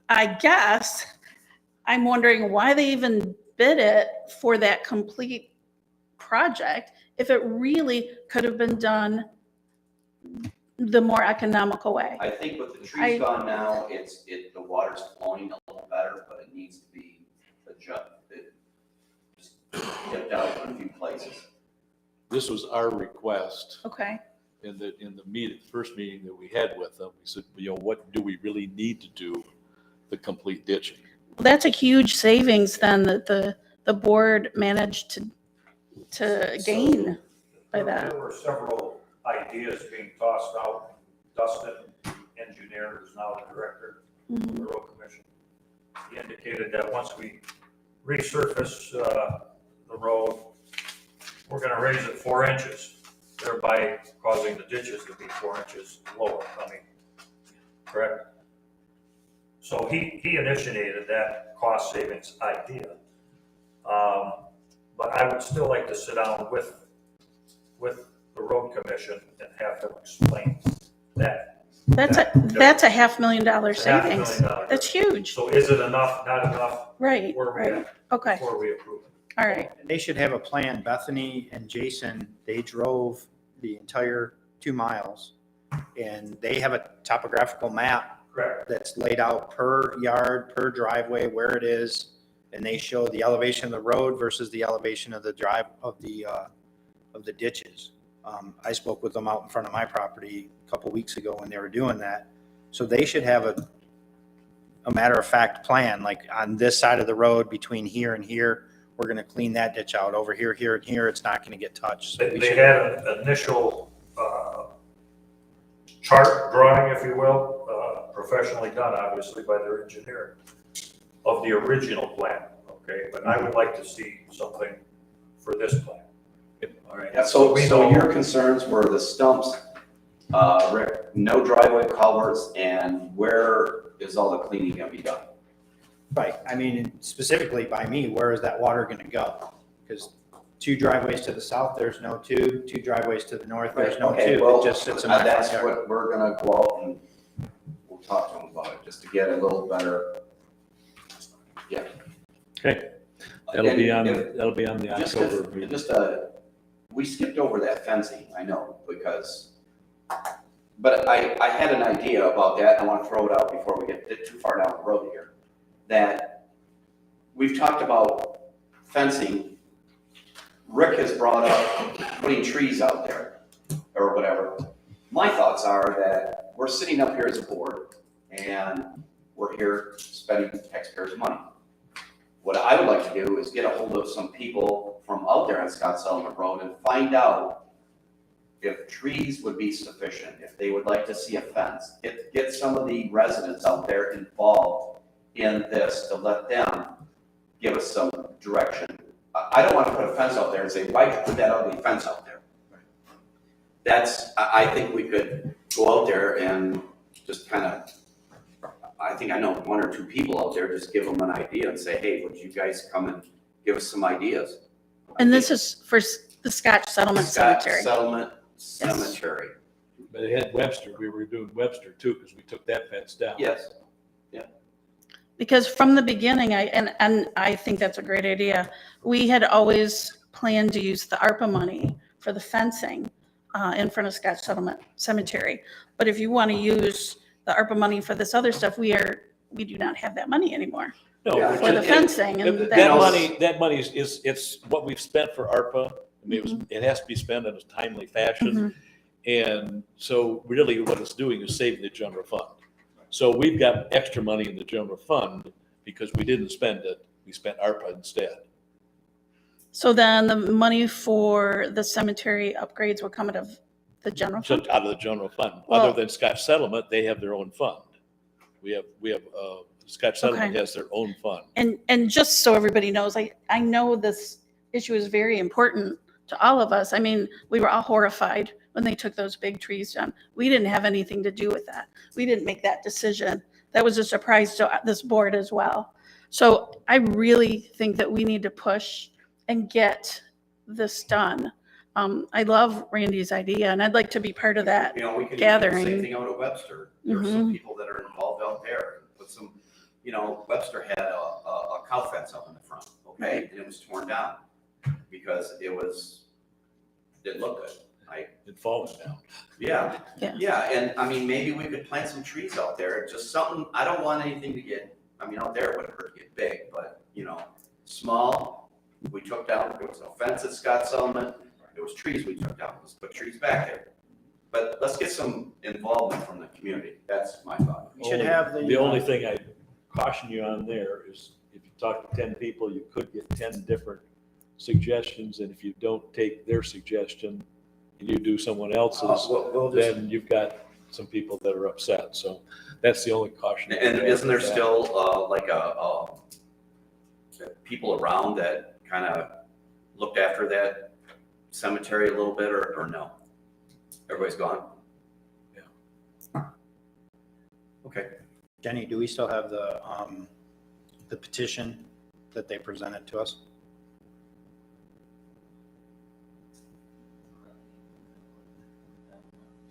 I guess I'm wondering why they even bid it for that complete project if it really could have been done the more economical way. I think with the trees gone now, the water's flowing a little better, but it needs to it just dipped out in a few places. This was our request Okay. in the first meeting that we had with them. We said, what do we really need to do the complete ditching? Well, that's a huge savings then that the board managed to gain by that. There were several ideas being tossed out. Dustin, engineer, who's now the director of the road commission, he indicated that once we resurface the road, we're gonna raise it 4 inches, thereby causing the ditches to be 4 inches lower, correct? So he initiated that cost savings idea. But I would still like to sit down with the road commission and have them explain that. That's a $500,000 It's a $500,000. savings. That's huge. So is it enough, not enough? Right, Where we right. at Okay, before we approve it? all right. They should have a plan. Bethany and Jason, they drove the entire 2 miles, and they have a topographical map Correct. that's laid out per yard, per driveway, where it is, and they show the elevation of the road versus the elevation of the of the ditches. I spoke with them out in front of my property a couple weeks ago when they were doing that. So they should have a matter of fact plan, like on this side of the road between here and here, we're gonna clean that ditch out. Over here, here, and here, it's not gonna get touched. So we They should- had an initial chart drawing, if you will, professionally done, obviously, by their engineer, of the original plan, okay? But I would like to see something for this plan. All right. Yeah, so we know- your concerns were the stumps, Rick, no driveway culverts, and where is all the cleaning gonna be done? Right, I mean, specifically by me, where is that water gonna go? Because 2 driveways to the south, there's no tube, 2 driveways to the north, there's no Okay, tube, well, it just sits in my front that's yard. what we're gonna go out and we'll talk to them about it, just to get a little better. Yeah. Okay, that'll be on, And if- that'll be on the Just, October meeting. we skipped over that fencing, I know, but I had an idea about that, I wanna throw it out before we get too far down the road here. That we've talked about fencing. Rick has brought up putting trees out there, or whatever. My thoughts are that we're sitting up here as a board, and we're here spending taxpayers' money. What I would like to do is get a hold of some people from out there on Scott Sullivan Road and find out if trees would be sufficient, if they would like to see a fence. Get some of the residents out there involved in this to let them give us some direction. I don't want to put a fence out there and say, why did you put that ugly fence out there? I think we could go out there and just kind of, I think I know 1 or 2 people out there, just give them an idea and say, hey, would you guys come and give us some ideas? And this is for the Scotch Settlement Scott Cemetery. Settlement Cemetery. But it had Webster, we were doing Webster too, because we took that fence down. Yes. Because from the beginning, and I think that's a great idea, we had always planned to use the ARPA money for the fencing in front of Scotch Settlement Cemetery. But if you want to use the ARPA money for this other stuff, we do not have that money anymore No, Yeah. which for the is- fencing. And that money is, it's what we've spent for ARPA. I mean, it has to be spent in a timely fashion. And so really what it's doing is saving the general fund. So we've got extra money in the general fund because we didn't spend it. We spent ARPA instead. So then the money for the cemetery upgrades will come out of the general So fund? out of the general fund, Well- other than Scotch Settlement, they have their own fund. We have Scotch Settlement Okay. has their own fund. And just so everybody knows, I know this issue is very important to all of us. I mean, we were all horrified when they took those big trees down. We didn't have anything to do with that. We didn't make that decision. That was a surprise to this board as well. So I really think that we need to push and get this done. I love Randy's idea, and I'd like to be part of that. You know, we could do the Gathering. same thing out at Webster. There's some people that are involved out there. Put some, Webster had a cow fence up in the front, okay? And it was torn down because it didn't look good. It falling down. Yeah. Yeah. Yeah, and I mean, maybe we could plant some trees out there, just something, I don't want anything to get, out there it wouldn't hurt to get big, but, small, we took down. There was no fence at Scott Settlement. There was trees we took down. Let's put trees back there. But let's get some involvement from the community. That's my thought. We should have The only thing I caution you on there is if you talk to 10 people, you could get 10 different suggestions. And if you don't take their suggestion and you do someone else's, We'll just, then you've got some people that are upset. So that's the only caution. and isn't there still like people around that kind of looked after that cemetery a little bit or no? Everybody's gone? Yeah. Okay. Jenny, do we still have the petition that they presented to us?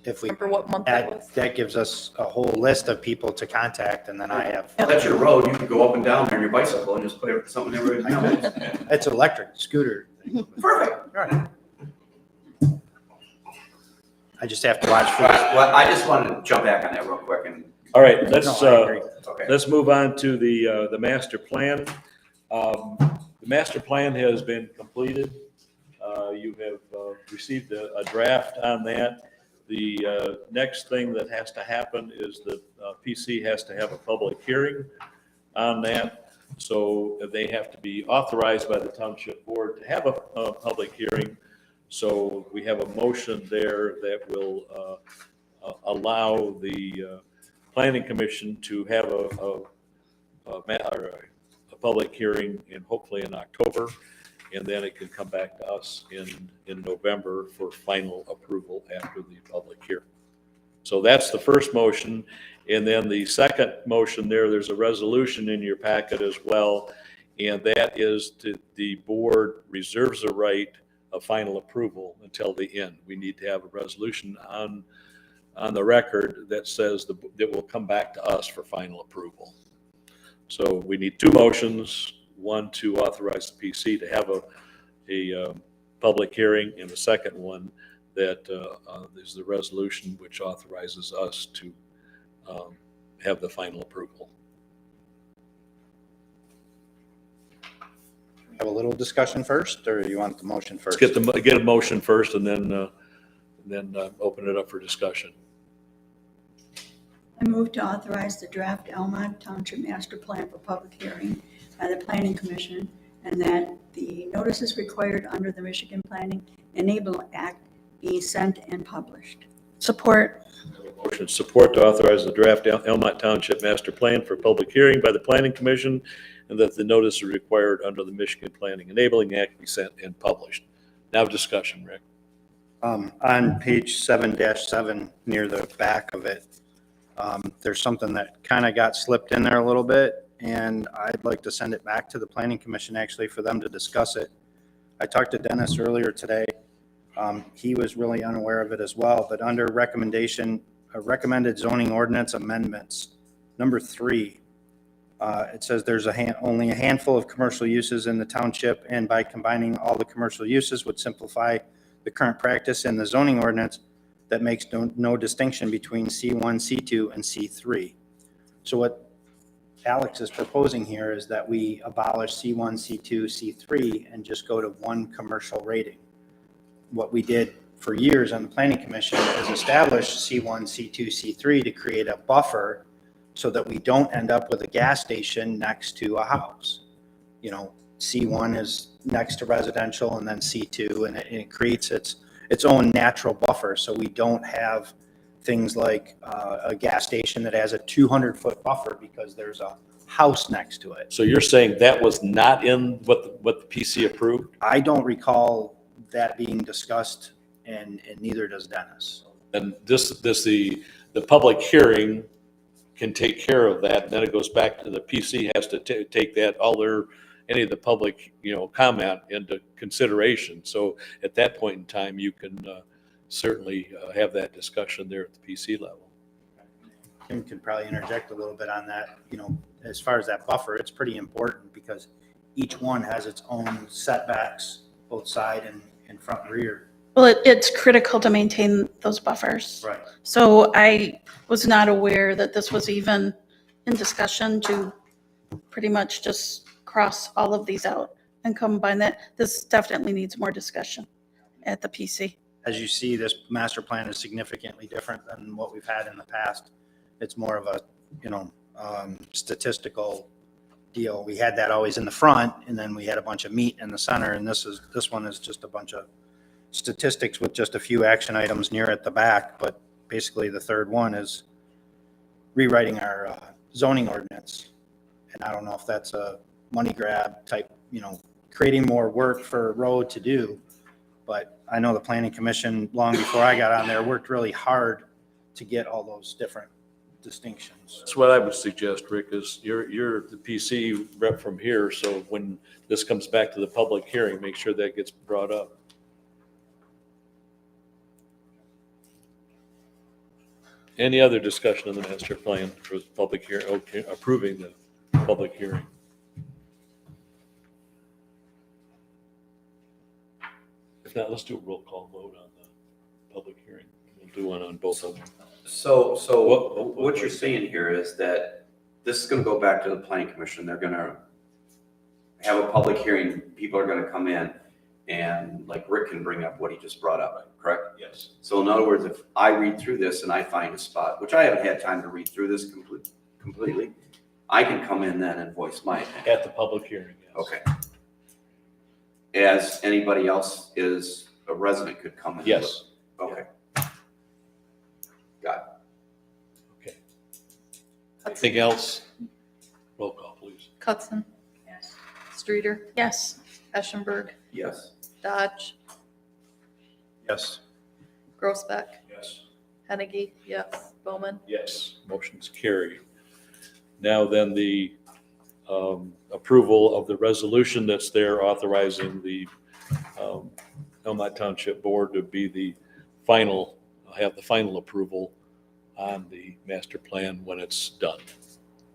If we, Remember what month that was? that gives us a whole list of people to contact, and then I have, That's your road. You can go up and down there on your bicycle and just put something everybody knows. it's electric scooter. Perfect. Right. I just have to watch for All right, well, I just wanted to jump back on that real quick and, All right, let's, No, I agree. okay. let's move on to the master plan. The master plan has been completed. You have received a draft on that. The next thing that has to happen is the PC has to have a public hearing on that. So they have to be authorized by the township board to have a public hearing. So we have a motion there that will allow the planning commission to have a public hearing and hopefully in October. And then it can come back to us in November for final approval after the public hearing. So that's the first motion. And then the second motion there's a resolution in your packet as well. And that is the board reserves a right of final approval until the end. We need to have a resolution on the record that says that will come back to us for final approval. So we need two motions. One to authorize the PC to have a public hearing, and the second one that is the resolution which authorizes us to have the final approval. have a little discussion first, or you want the motion first? Let's get a motion first, and then open it up for discussion. I move to authorize the draft Almont Township Master Plan for public hearing by the Planning Commission, and that the notices required under the Michigan Planning Enabling Act be sent and published. Support. Motion support to authorize the draft Almont Township Master Plan for public hearing by the Planning Commission, and that the notice is required under the Michigan Planning Enabling Act be sent and published. Now discussion, Rick. On page 7-7, near the back of it, there's something that kind of got slipped in there a little bit, and I'd like to send it back to the Planning Commission actually for them to discuss it. I talked to Dennis earlier today. He was really unaware of it as well, but under recommended zoning ordinance amendments, number 3, it says there's only a handful of commercial uses in the township, and by combining all the commercial uses would simplify the current practice in the zoning ordinance that makes no distinction between C1, C2, and C3. So what Alex is proposing here is that we abolish C1, C2, C3, and just go to one commercial rating. What we did for years on the Planning Commission is establish C1, C2, C3 to create a buffer so that we don't end up with a gas station next to a house. You know, C1 is next to residential, and then C2, and it creates its own natural buffer, so we don't have things like a gas station that has a 200-foot buffer because there's a house next to it. So you're saying that was not in what the PC approved? I don't recall that being discussed, and neither does Dennis. And the public hearing can take care of that. Then it goes back to the PC has to take that, any of the public, comment into consideration. So at that point in time, you can certainly have that discussion there at the PC level. Kim could probably interject a little bit on that. As far as that buffer, it's pretty important because each one has its own setbacks, both side and front and rear. Well, it's critical to maintain those buffers. Right. So I was not aware that this was even in discussion to pretty much just cross all of these out and combine that. This definitely needs more discussion at the PC. As you see, this master plan is significantly different than what we've had in the past. It's more of a, statistical deal. We had that always in the front, and then we had a bunch of meat in the center, and this one is just a bunch of statistics with just a few action items near at the back. But basically, the third one is rewriting our zoning ordinance. And I don't know if that's a money grab type, creating more work for a road to do. But I know the planning commission, long before I got on there, worked really hard to get all those different distinctions. That's what I would suggest, Rick, is you're the PC rep from here, so when this comes back to the public hearing, make sure that gets brought up. Any other discussion on the master plan for the public hearing, okay, approving the public hearing? If not, let's do a roll call vote on the public hearing. We'll do one on both of them. So What- what you're saying here is that this is gonna go back to the planning commission. They're gonna have a public hearing. People are gonna come in and like Rick can bring up what he just brought up, correct? Yes. So in other words, if I read through this and I find a spot, which I haven't had time to read through this completely, I can come in then and voice my opinion. At the public hearing, yes. Okay. As anybody else is, a resident could come in. Yes. Okay. Anything else? Roll call, please. Hudson, Yes. Streeter, Yes. Eschenberg, Yes. Dodge, Yes. Grossbeck, Yes. Hennigy, yes, Bowman. Yes, motion's carried. Now then, the approval of the resolution that's there authorizing the Almont Township Board to be the final, have the final approval on the master plan when it's done.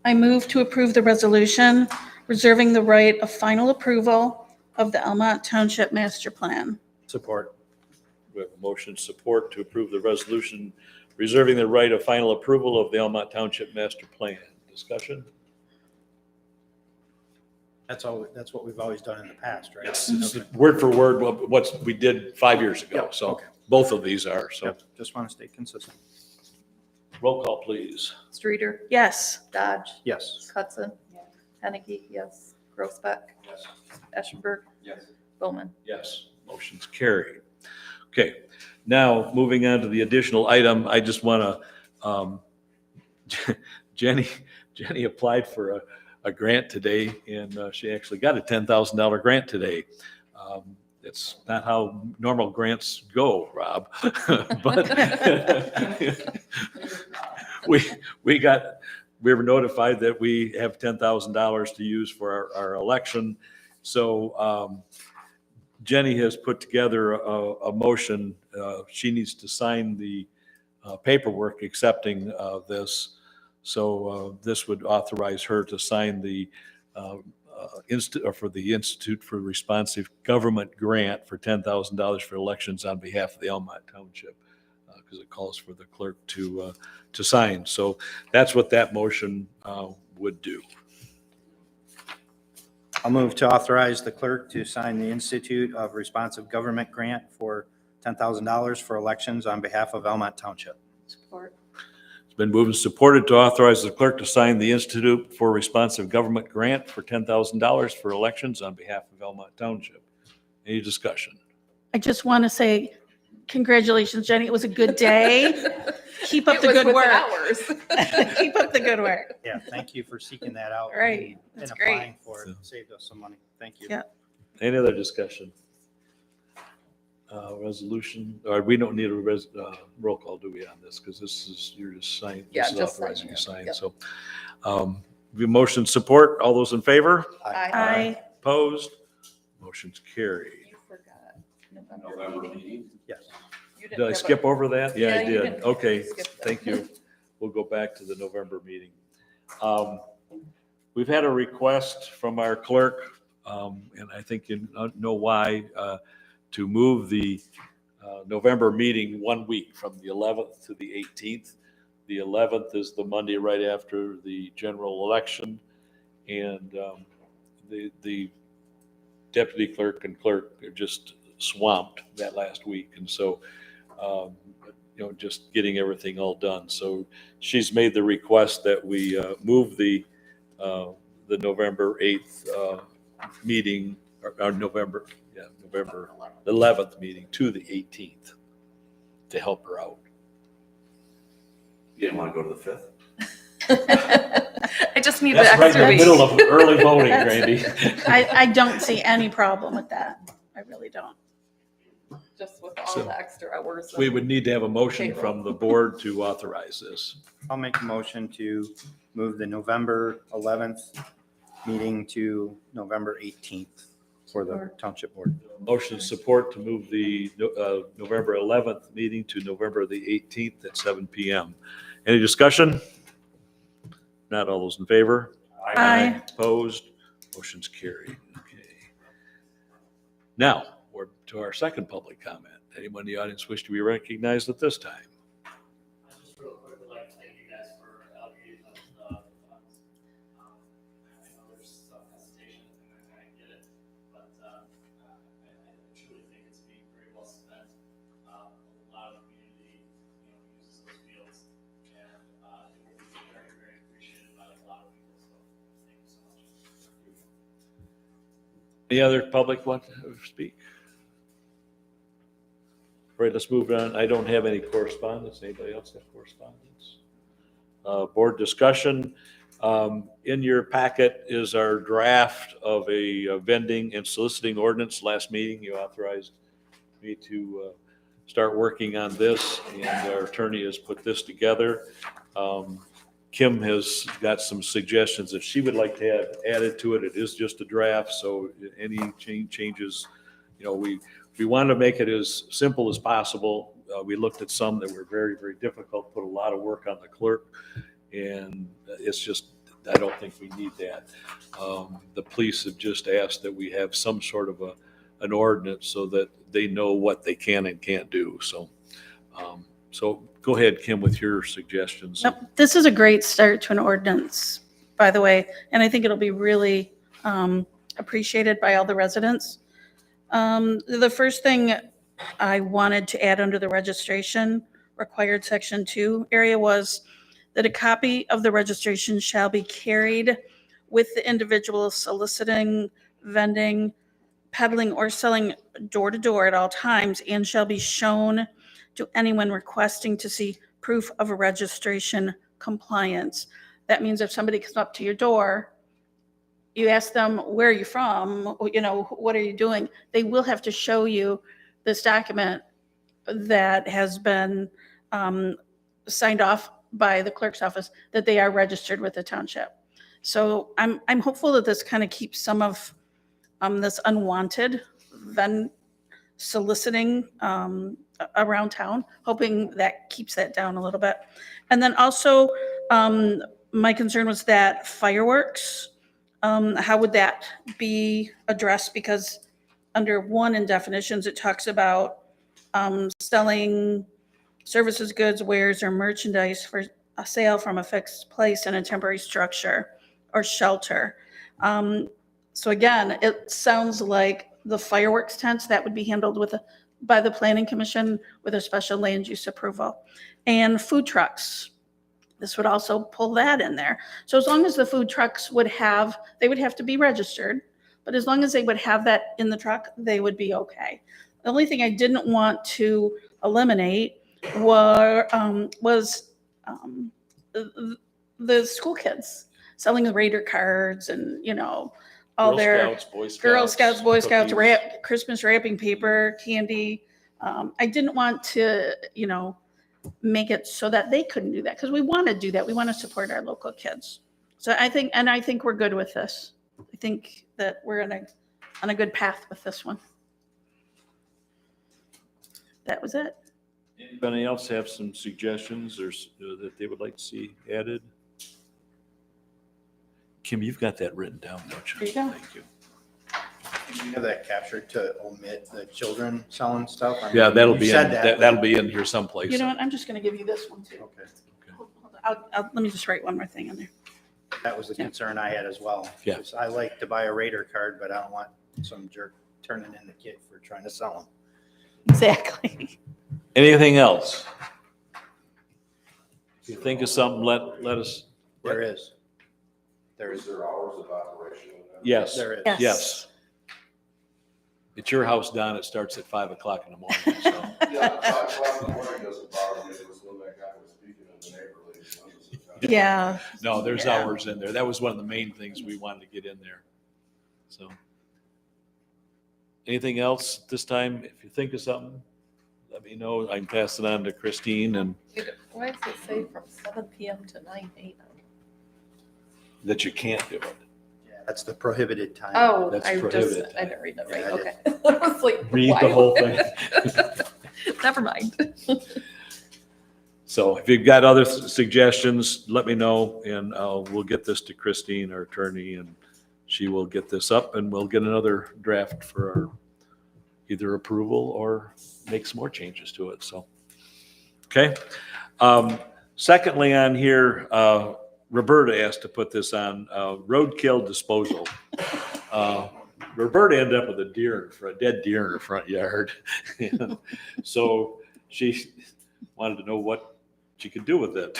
I move to approve the resolution reserving the right of final approval of the Almont Township Master Plan. Support. We have a motion support to approve the resolution reserving the right of final approval of the Almont Township Master Plan. Discussion? That's what we've always done in the past, right? Yes, it's word for word what we did 5 years ago. Yep, So okay. both of these are, so Yep, just want to stay consistent. roll call, please. Streeter, Yes. Dodge, Yes. Hudson, Hennigy, yes, Grossbeck, Yes. Eschenberg, Yes. Bowman. Yes, motion's carried. Okay, now moving on to the additional item, I just want to, Jenny applied for a grant today, and she actually got a $10,000 grant today. It's not how normal grants go, Rob, but we were notified that we have $10,000 to use for our election. So Jenny has put together a motion. She needs to sign the paperwork accepting this. So this would authorize her to sign the for the Institute for Responsive Government grant for $10,000 for elections on behalf of the Almont Township, because it calls for the clerk to sign. So that's what that motion would do. I'll move to authorize the clerk to sign the Institute of Responsive Government grant for $10,000 for elections on behalf of Almont Township. Support. It's been moved and supported to authorize the clerk to sign the Institute for Responsive Government grant for $10,000 for elections on behalf of Almont Township. Any discussion? I just want to say congratulations, Jenny. It was a good day. Keep up the good work. Hours. Keep up the good work. Yeah, thank you for seeking that out. Right, And that's applying great. for it. Saved us some money. Thank you. Yeah. Any other discussion? Resolution, or we don't need a roll call, do we, on this? Because this is, you're just signing. Yeah, this is just authorizing signing a it. sign. Yep. So the motion support, all those in favor? Aye. Opposed? Motion's carried. You forgot November meeting. Yes. You didn't Did I have skip over that? Yeah, I Yeah, you did. did. Okay, Skip that. thank you. We'll go back to the November meeting. We've had a request from our clerk, and I think you know why, to move the November meeting 1 week from the 11th to the 18th. The 11th is the Monday right after the general election, and the deputy clerk and clerk are just swamped that last week. And so, just getting everything all done. So she's made the request that we move the November 8th meeting, or November 11th meeting to the 18th to help her out. You didn't want to go to the 5th? I just need the That's right in extra the week. middle of early voting, That's- Randy. I don't see any problem with that. I really don't. Just with all So, the extra hours. We and- would need to have a motion Payroll. from the board to authorize this. I'll make a motion to move the November 11th meeting to November 18th for the township board. Motion support to move the November 11th meeting to November the 18th at 7 PM. Any discussion? Not all those in favor? Aye. Opposed? Motion's carried. Okay. Now, we're to our second public comment. Anyone in the audience wish to be recognized at this time? I just real quick would like to thank you guys for allocating the funds. I know there's some hesitation and I get it, but I truly think it's being very well spent. A lot of the community, uses those fields, and it will be very, very appreciated by a lot of people. So thank you so much. Any other public want to speak? All right, let's move on. I don't have any correspondence. Anybody else have correspondence? Board discussion. In your packet is our draft of a vending and soliciting ordinance. Last meeting, you authorized me to start working on this, and our attorney has put this together. Kim has got some suggestions that she would like to have added to it. It is just a draft, so any changes, we want to make it as simple as possible. We looked at some that were very, very difficult, put a lot of work on the clerk, and it's just, I don't think we need that. The police have just asked that we have some sort of an ordinance so that they know what they can and can't do. So go ahead, Kim, with your suggestions. Nope, this is a great start to an ordinance, by the way, and I think it'll be really appreciated by all the residents. The first thing I wanted to add under the registration required section 2 area was that a copy of the registration shall be carried with the individual soliciting, vending, peddling, or selling door to door at all times, and shall be shown to anyone requesting to see proof of a registration compliance. That means if somebody comes up to your door, you ask them, where are you from? What are you doing? They will have to show you this document that has been signed off by the clerk's office that they are registered with the township. So I'm hopeful that this kind of keeps some of this unwanted soliciting around town, hoping that keeps that down a little bit. And then also, my concern was that fireworks, how would that be addressed? Because under 1 in definitions, it talks about selling services, goods, wares, or merchandise for a sale from a fixed place in a temporary structure or shelter. So again, it sounds like the fireworks tents, that would be handled by the planning commission with a special land use approval. And food trucks, this would also pull that in there. So as long as the food trucks they would have to be registered, but as long as they would have that in the truck, they would be okay. The only thing I didn't want to eliminate was the school kids selling the Raider cards and, all their Girl Scouts, Boy Scouts, Christmas wrapping paper, candy. I didn't want to, make it so that they couldn't do that, because we want to do that. We want to support our local kids. So I think we're good with this. I think that we're on a good path with this one. That was it. Anybody else have some suggestions or that they would like to see added? Kim, you've got that written down, don't you? There you go. Thank you. You have that captured to omit the children selling stuff? I mean, Yeah, that'll you be said in, that'll be in here someplace. You know what? I'm just going to give you this one too. Okay. Let me just write one more thing in there. That was the concern I had as well. Yeah. 'Cause I like to buy a Raider card, but I don't want some jerk turning in the kid for trying to sell them. Exactly. Anything else? If you think of something, let us. There is. There Is is. there hours of operation? Yes. There is. Yes. Yes. At your house, Don, it starts at 5 o'clock in the morning, so. Yeah, 5 o'clock in the morning doesn't bother me, it was when that guy was speaking in the neighborhood. Yeah. No, there's Yeah. hours in there. That was one of the main things we wanted to get in there. So. Anything else this time? If you think of something, let me know. I can pass it on to Christine and Why does it say from 7 PM to 9 AM? that you can't do it. Yeah, that's the prohibited time. Oh, That's I just, prohibited. I didn't read that right, Yeah, I okay. I was like, Read why the whole would- thing. Never mind. So if you've got other suggestions, let me know and we'll get this to Christine, our attorney, and she will get this up and we'll get another draft for our either approval or make some more changes to it. So, okay. Secondly on here, Roberta asked to put this on roadkill disposal. Roberta ended up with a dead deer in her front yard. So she wanted to know what she could do with it.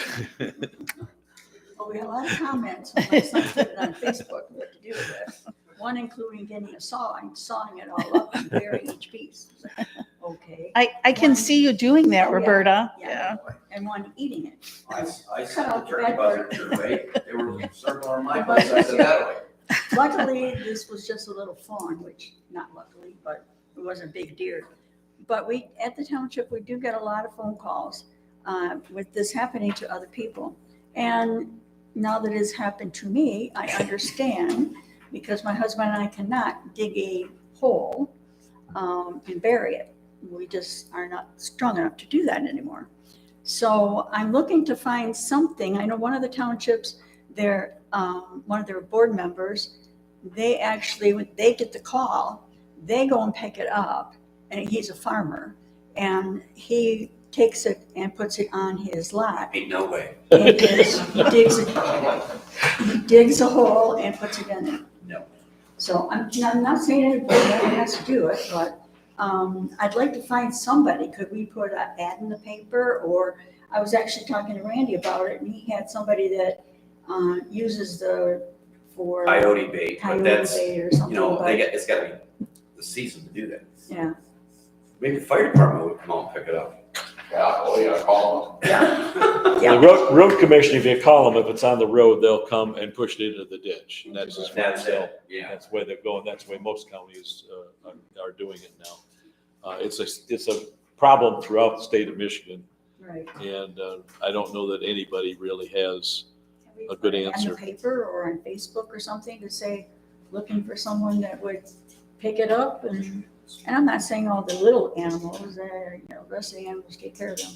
Well, we had a lot of comments when my son put it on Facebook, what to do with it. One including getting a saw and sawing it all up and burying each piece. It's like, okay. I can see you doing that, Oh, yeah. Roberta. Yeah. And one eating it. I Cut sent the out the turkey bad buzzard part. your way. They were circling my place. I said that way. Luckily, this was just a little fawn, which, not luckily, but it wasn't a big deer. But we, at the township, we do get a lot of phone calls with this happening to other people. And now that it has happened to me, I understand, because my husband and I cannot dig a hole and bury it. We just are not strong enough to do that anymore. So I'm looking to find something. I know one of the townships, one of their board members, they actually, when they get the call, they go and pick it up, and he's a farmer, and he takes it and puts it on his lot. Ain't no way. And he digs a hole and puts it in it. No. So I'm not saying anybody has to do it, but I'd like to find somebody. Could we put an ad in the paper? Or I was actually talking to Randy about it, and he had somebody that uses for Coyote bait, but coyote that's, bait or something. you know, but- it's gotta be the season to do that. Yeah, Maybe the fire department would come out and pick it up. Yeah, well, yeah, call yeah, The yeah. road commission, if you call them, if it's on the road, they'll come and push it into the ditch. And that's just. That's it, yeah. That's the way they're going. That's the way most counties are doing it now. It's a problem throughout the state of Michigan. Right. And I don't know that anybody really has Can we a put good it answer. On the paper or on Facebook or something to say, looking for someone that would pick it up and I'm not saying all the little animals, the rest of the animals take care of them.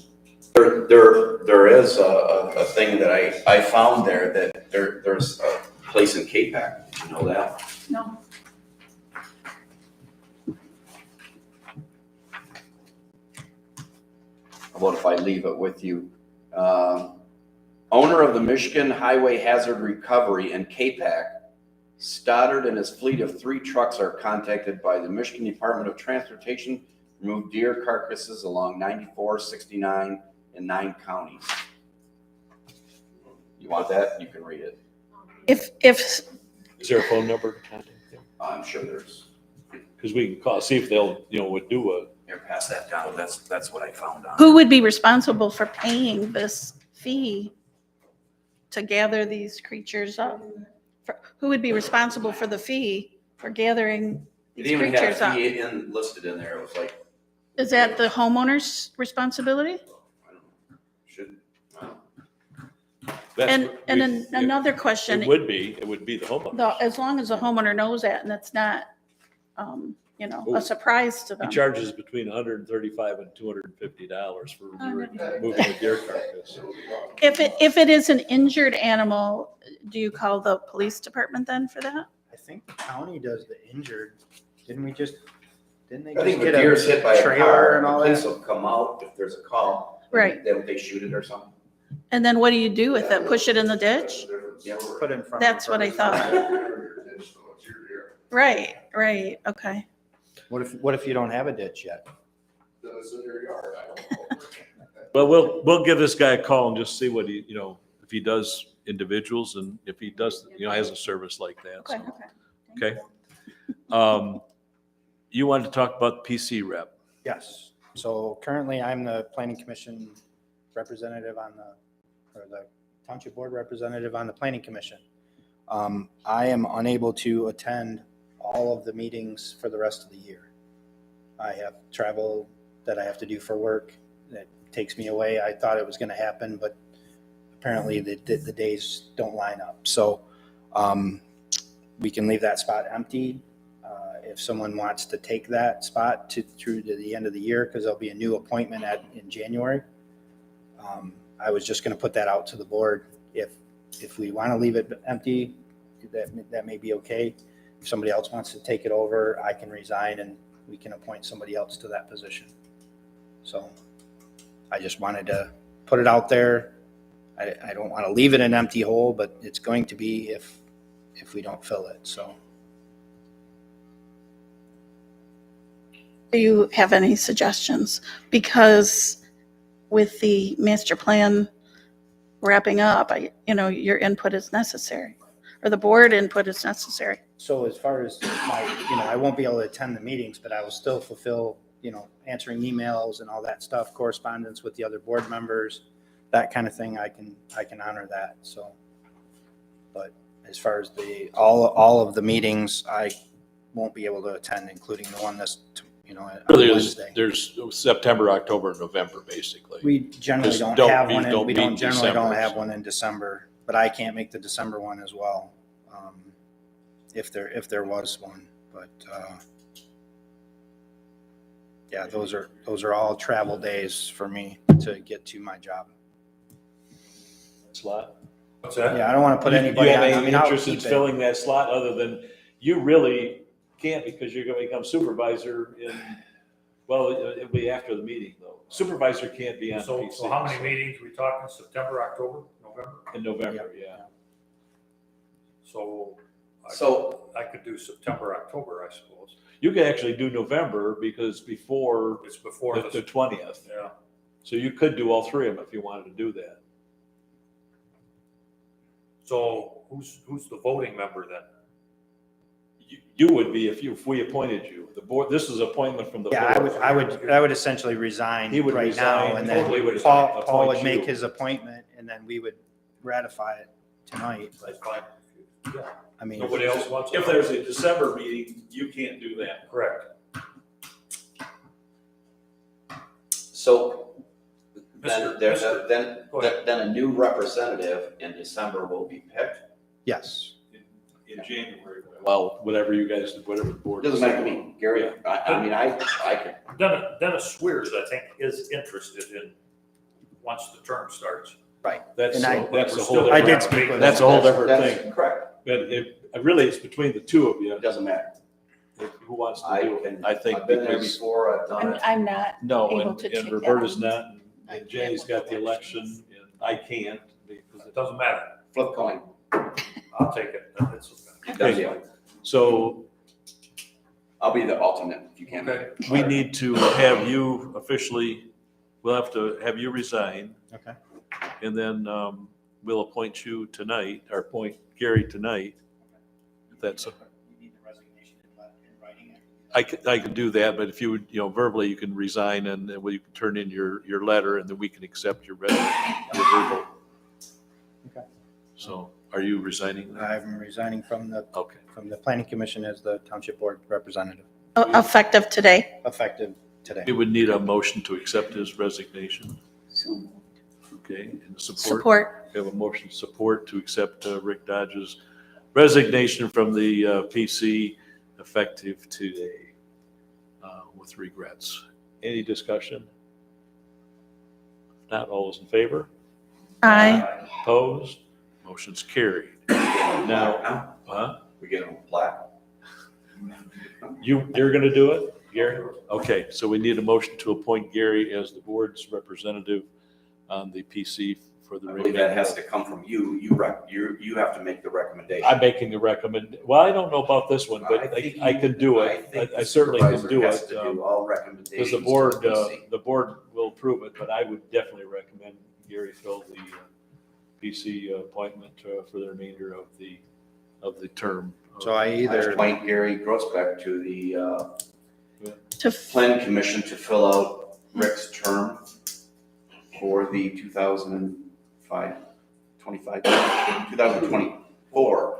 There is a thing that I found there that there's a place in K-Pac. Did you know that? No, How about if I leave it with you? Owner of the Michigan Highway Hazard Recovery in K-Pac, Stoddard and his fleet of 3 trucks are contacted by the Michigan Department of Transportation to remove deer carcasses along 94, 69, in 9 counties. You want that? You can read it. If, Is there a phone number to contact them? I'm sure there's, Because we can call, see if they'll, would do a, here, pass that down. That's what I found on. who would be responsible for paying this fee to gather these creatures up? Who would be responsible for the fee for gathering It these even creatures had up? fee listed in there. It was like, Is that the homeowner's responsibility? I don't know, should, that's. And what then we- another question, It would be the homeowner. as long as the homeowner knows that and it's not, a surprise to He them. charges between $135 and $250 for moving a deer carcass. If it is an injured animal, do you call the police department then for that? I think the county does the injured. Didn't they I just think the get deer's hit by a trailer car and all the police that? will come out if there's a call. Right. Then they shoot it or something. And then what do you do with it? Push it in the ditch? Yeah. Put it in front. That's what I thought. Right, right, okay. What if you don't have a ditch yet? It's in your yard, I don't know. Well, we'll give this guy a call and just see what he, if he does individuals and if he does, has a service like that. Okay, So, okay. okay. You wanted to talk about the PC rep. Yes. So currently I'm the planning commission representative or the township board representative on the planning commission. I am unable to attend all of the meetings for the rest of the year. I have travel that I have to do for work that takes me away. I thought it was going to happen, but apparently the days don't line up. So we can leave that spot empty. If someone wants to take that spot through to the end of the year, because there'll be a new appointment in January. I was just going to put that out to the board. If we want to leave it empty, that may be okay. If somebody else wants to take it over, I can resign and we can appoint somebody else to that position. So I just wanted to put it out there. I don't want to leave it an empty hole, but it's going to be if we don't fill it. So. Do you have any suggestions? Because with the master plan wrapping up, your input is necessary, or the board input is necessary. So as far as I won't be able to attend the meetings, but I will still fulfill, answering emails and all that stuff, correspondence with the other board members, that kind of thing. I can honor that. So, but as far as all of the meetings, I won't be able to attend, including the one on Wednesday. There's September, October, November, basically. We generally Just don't don't- have you one. don't We meet don't generally December, don't have so. one in December, but I can't make the December one as well. If there was one, but yeah, those are all travel days for me to get to my job. Slot. What's that? Yeah, I don't want to put You anybody have on. any I'll interest in keep it. filling that slot other than you really can't because you're going to become supervisor it'll be after the meeting though. Supervisor can't be on So PC. how many meetings we talking, September, October, November? In November, yeah. So So I could do September, October, I suppose. You can actually do November because before It's before the the, 20th. yeah. So you could do all three of them if you wanted to do that. So who's the voting member then? You would be if we appointed you. The board, this is appointment from the board. Yeah, I would essentially resign He would right now, resign, and then totally would Paul would appoint make you. his appointment, and then we would ratify it tonight. That's But fine. Yeah, I mean, nobody else wants it. If there's a December meeting, you can't do that. Correct. So then Mr. Go ahead. then a new representative in December will be picked. yes. In January. Well, whatever the board. Doesn't matter to me, Gary. I could. Dennis Swears, I think, is interested in, once the term starts. That's And a We're whole still I different, did speak with that's a him. whole different That's thing. correct. But really, it's between the two of you. It doesn't matter. Who wants to I do it? can, I think I've been there because, before, I've done it. I'm not no, able and to take that Roberta's on. not, and Jenny's got the election, and I can't because It doesn't matter. Flip coin. I'll take it. It's okay. Done deal. So I'll be the alternate if you can't make Okay. it. we need to have you officially, we'll have to have you resign. Okay. And then we'll appoint you tonight, or appoint Gary tonight. If that's, You need the resignation in writing. I could do that, but if you would, verbally, you can resign and then you can turn in your letter and then we can accept your verbal. Okay. So are you resigning? I'm resigning from the planning commission as the township board representative, Effective today. effective today. We would need a motion to accept his resignation. So Okay, and support. Support. We have a motion to support to accept Rick Dodge's resignation from the PC effective today with regrets. Any discussion? If not, all those in favor? Aye. Opposed? Motion's carried. Now, We get a plaque. you're going to do it, Gary? Okay, so we need a motion to appoint Gary as the board's representative on the PC for the I believe that remainder. has to come from you. You have to make the recommendation. I'm making the well, I don't know about this one, but think I can do I it. think I the certainly can supervisor do has it. to do all recommendations. Because the board will approve it, but I would definitely recommend Gary fill the PC appointment for the remainder of the term. So I either, Appoint Gary Grossbeck to the To Plan Commission to fill out Rick's term for the 2024.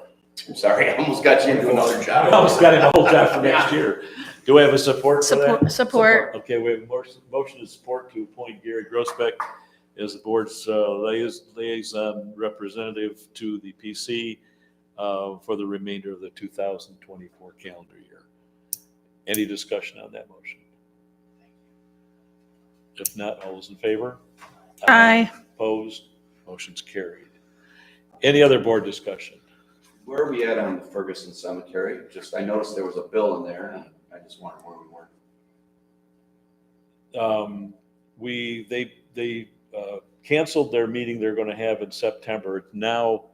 I'm sorry, I almost got you into another I job. almost got him a whole job for next year. Do we have a support for that? Support. Okay, we have a motion to support to appoint Gary Grossbeck as the board's liaison representative to the PC for the remainder of the 2024 calendar year. Any discussion on that motion? If not, all those in favor? Aye. Opposed? Motion's carried. Any other board discussion? Where are we at on the Ferguson Cemetery? Just, I noticed there was a bill in there, and I just wondered where we were. They canceled their meeting they're going to have in September. It's now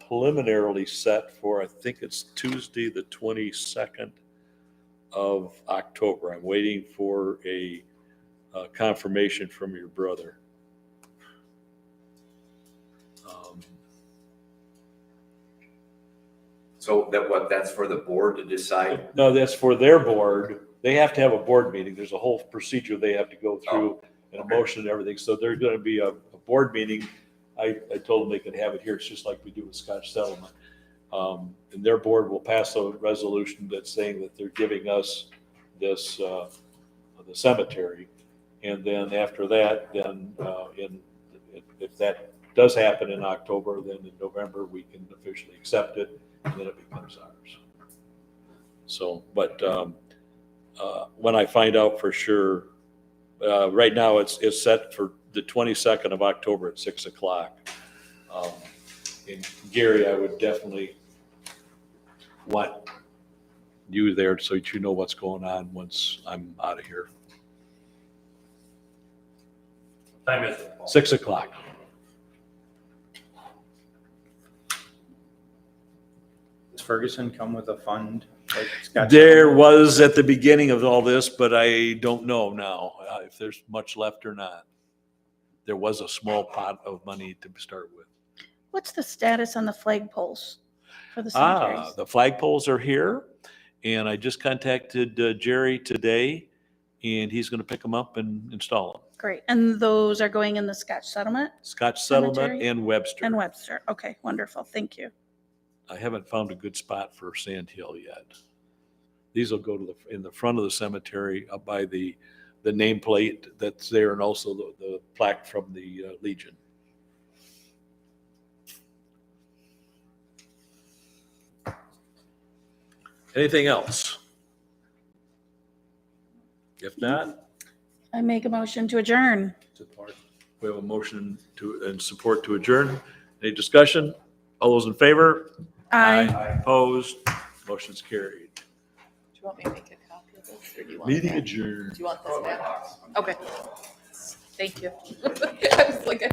preliminarily set for, I think it's Tuesday, the 22nd of October. I'm waiting for a confirmation from your brother. So that's for the board to decide? No, that's for their board. They have to have a board meeting. There's a whole procedure they have to go through, and a motion and everything. So there's going to be a board meeting. I told them they could have it here. It's just like we do with Scotch Settlement. And their board will pass a resolution that's saying that they're giving us this, the cemetery. And then after that, then if that does happen in October, then in November, we can officially accept it, and then it becomes ours. So, but when I find out for sure, right now it's set for the 22nd of October at 6 o'clock. And Gary, I would definitely want you there so that you know what's going on once I'm out of here. Time is it? 6 o'clock. does Ferguson come with a fund? Like Scotch There Settlement? was at the beginning of all this, but I don't know now if there's much left or not. There was a small pot of money to start with. What's the status on the flagpoles for the cemeteries? The flagpoles are here, and I just contacted Jerry today, and he's going to pick them up and install them. Great. And those are going in the Scotch Settlement Scotch Settlement Cemetery? and Webster. and Webster. Okay, wonderful. Thank you. I haven't found a good spot for Sand Hill yet. These will go to in the front of the cemetery up by the nameplate that's there, and also the plaque from the Legion. Anything else? If not, I make a motion to adjourn. support. We have a motion and support to adjourn. Any discussion? All those in favor? Aye. Opposed? Motion's carried. Do you want me to make a copy of this, or do you want Meeting that? adjourned. Do you want this back? Okay. Thank you. I was like,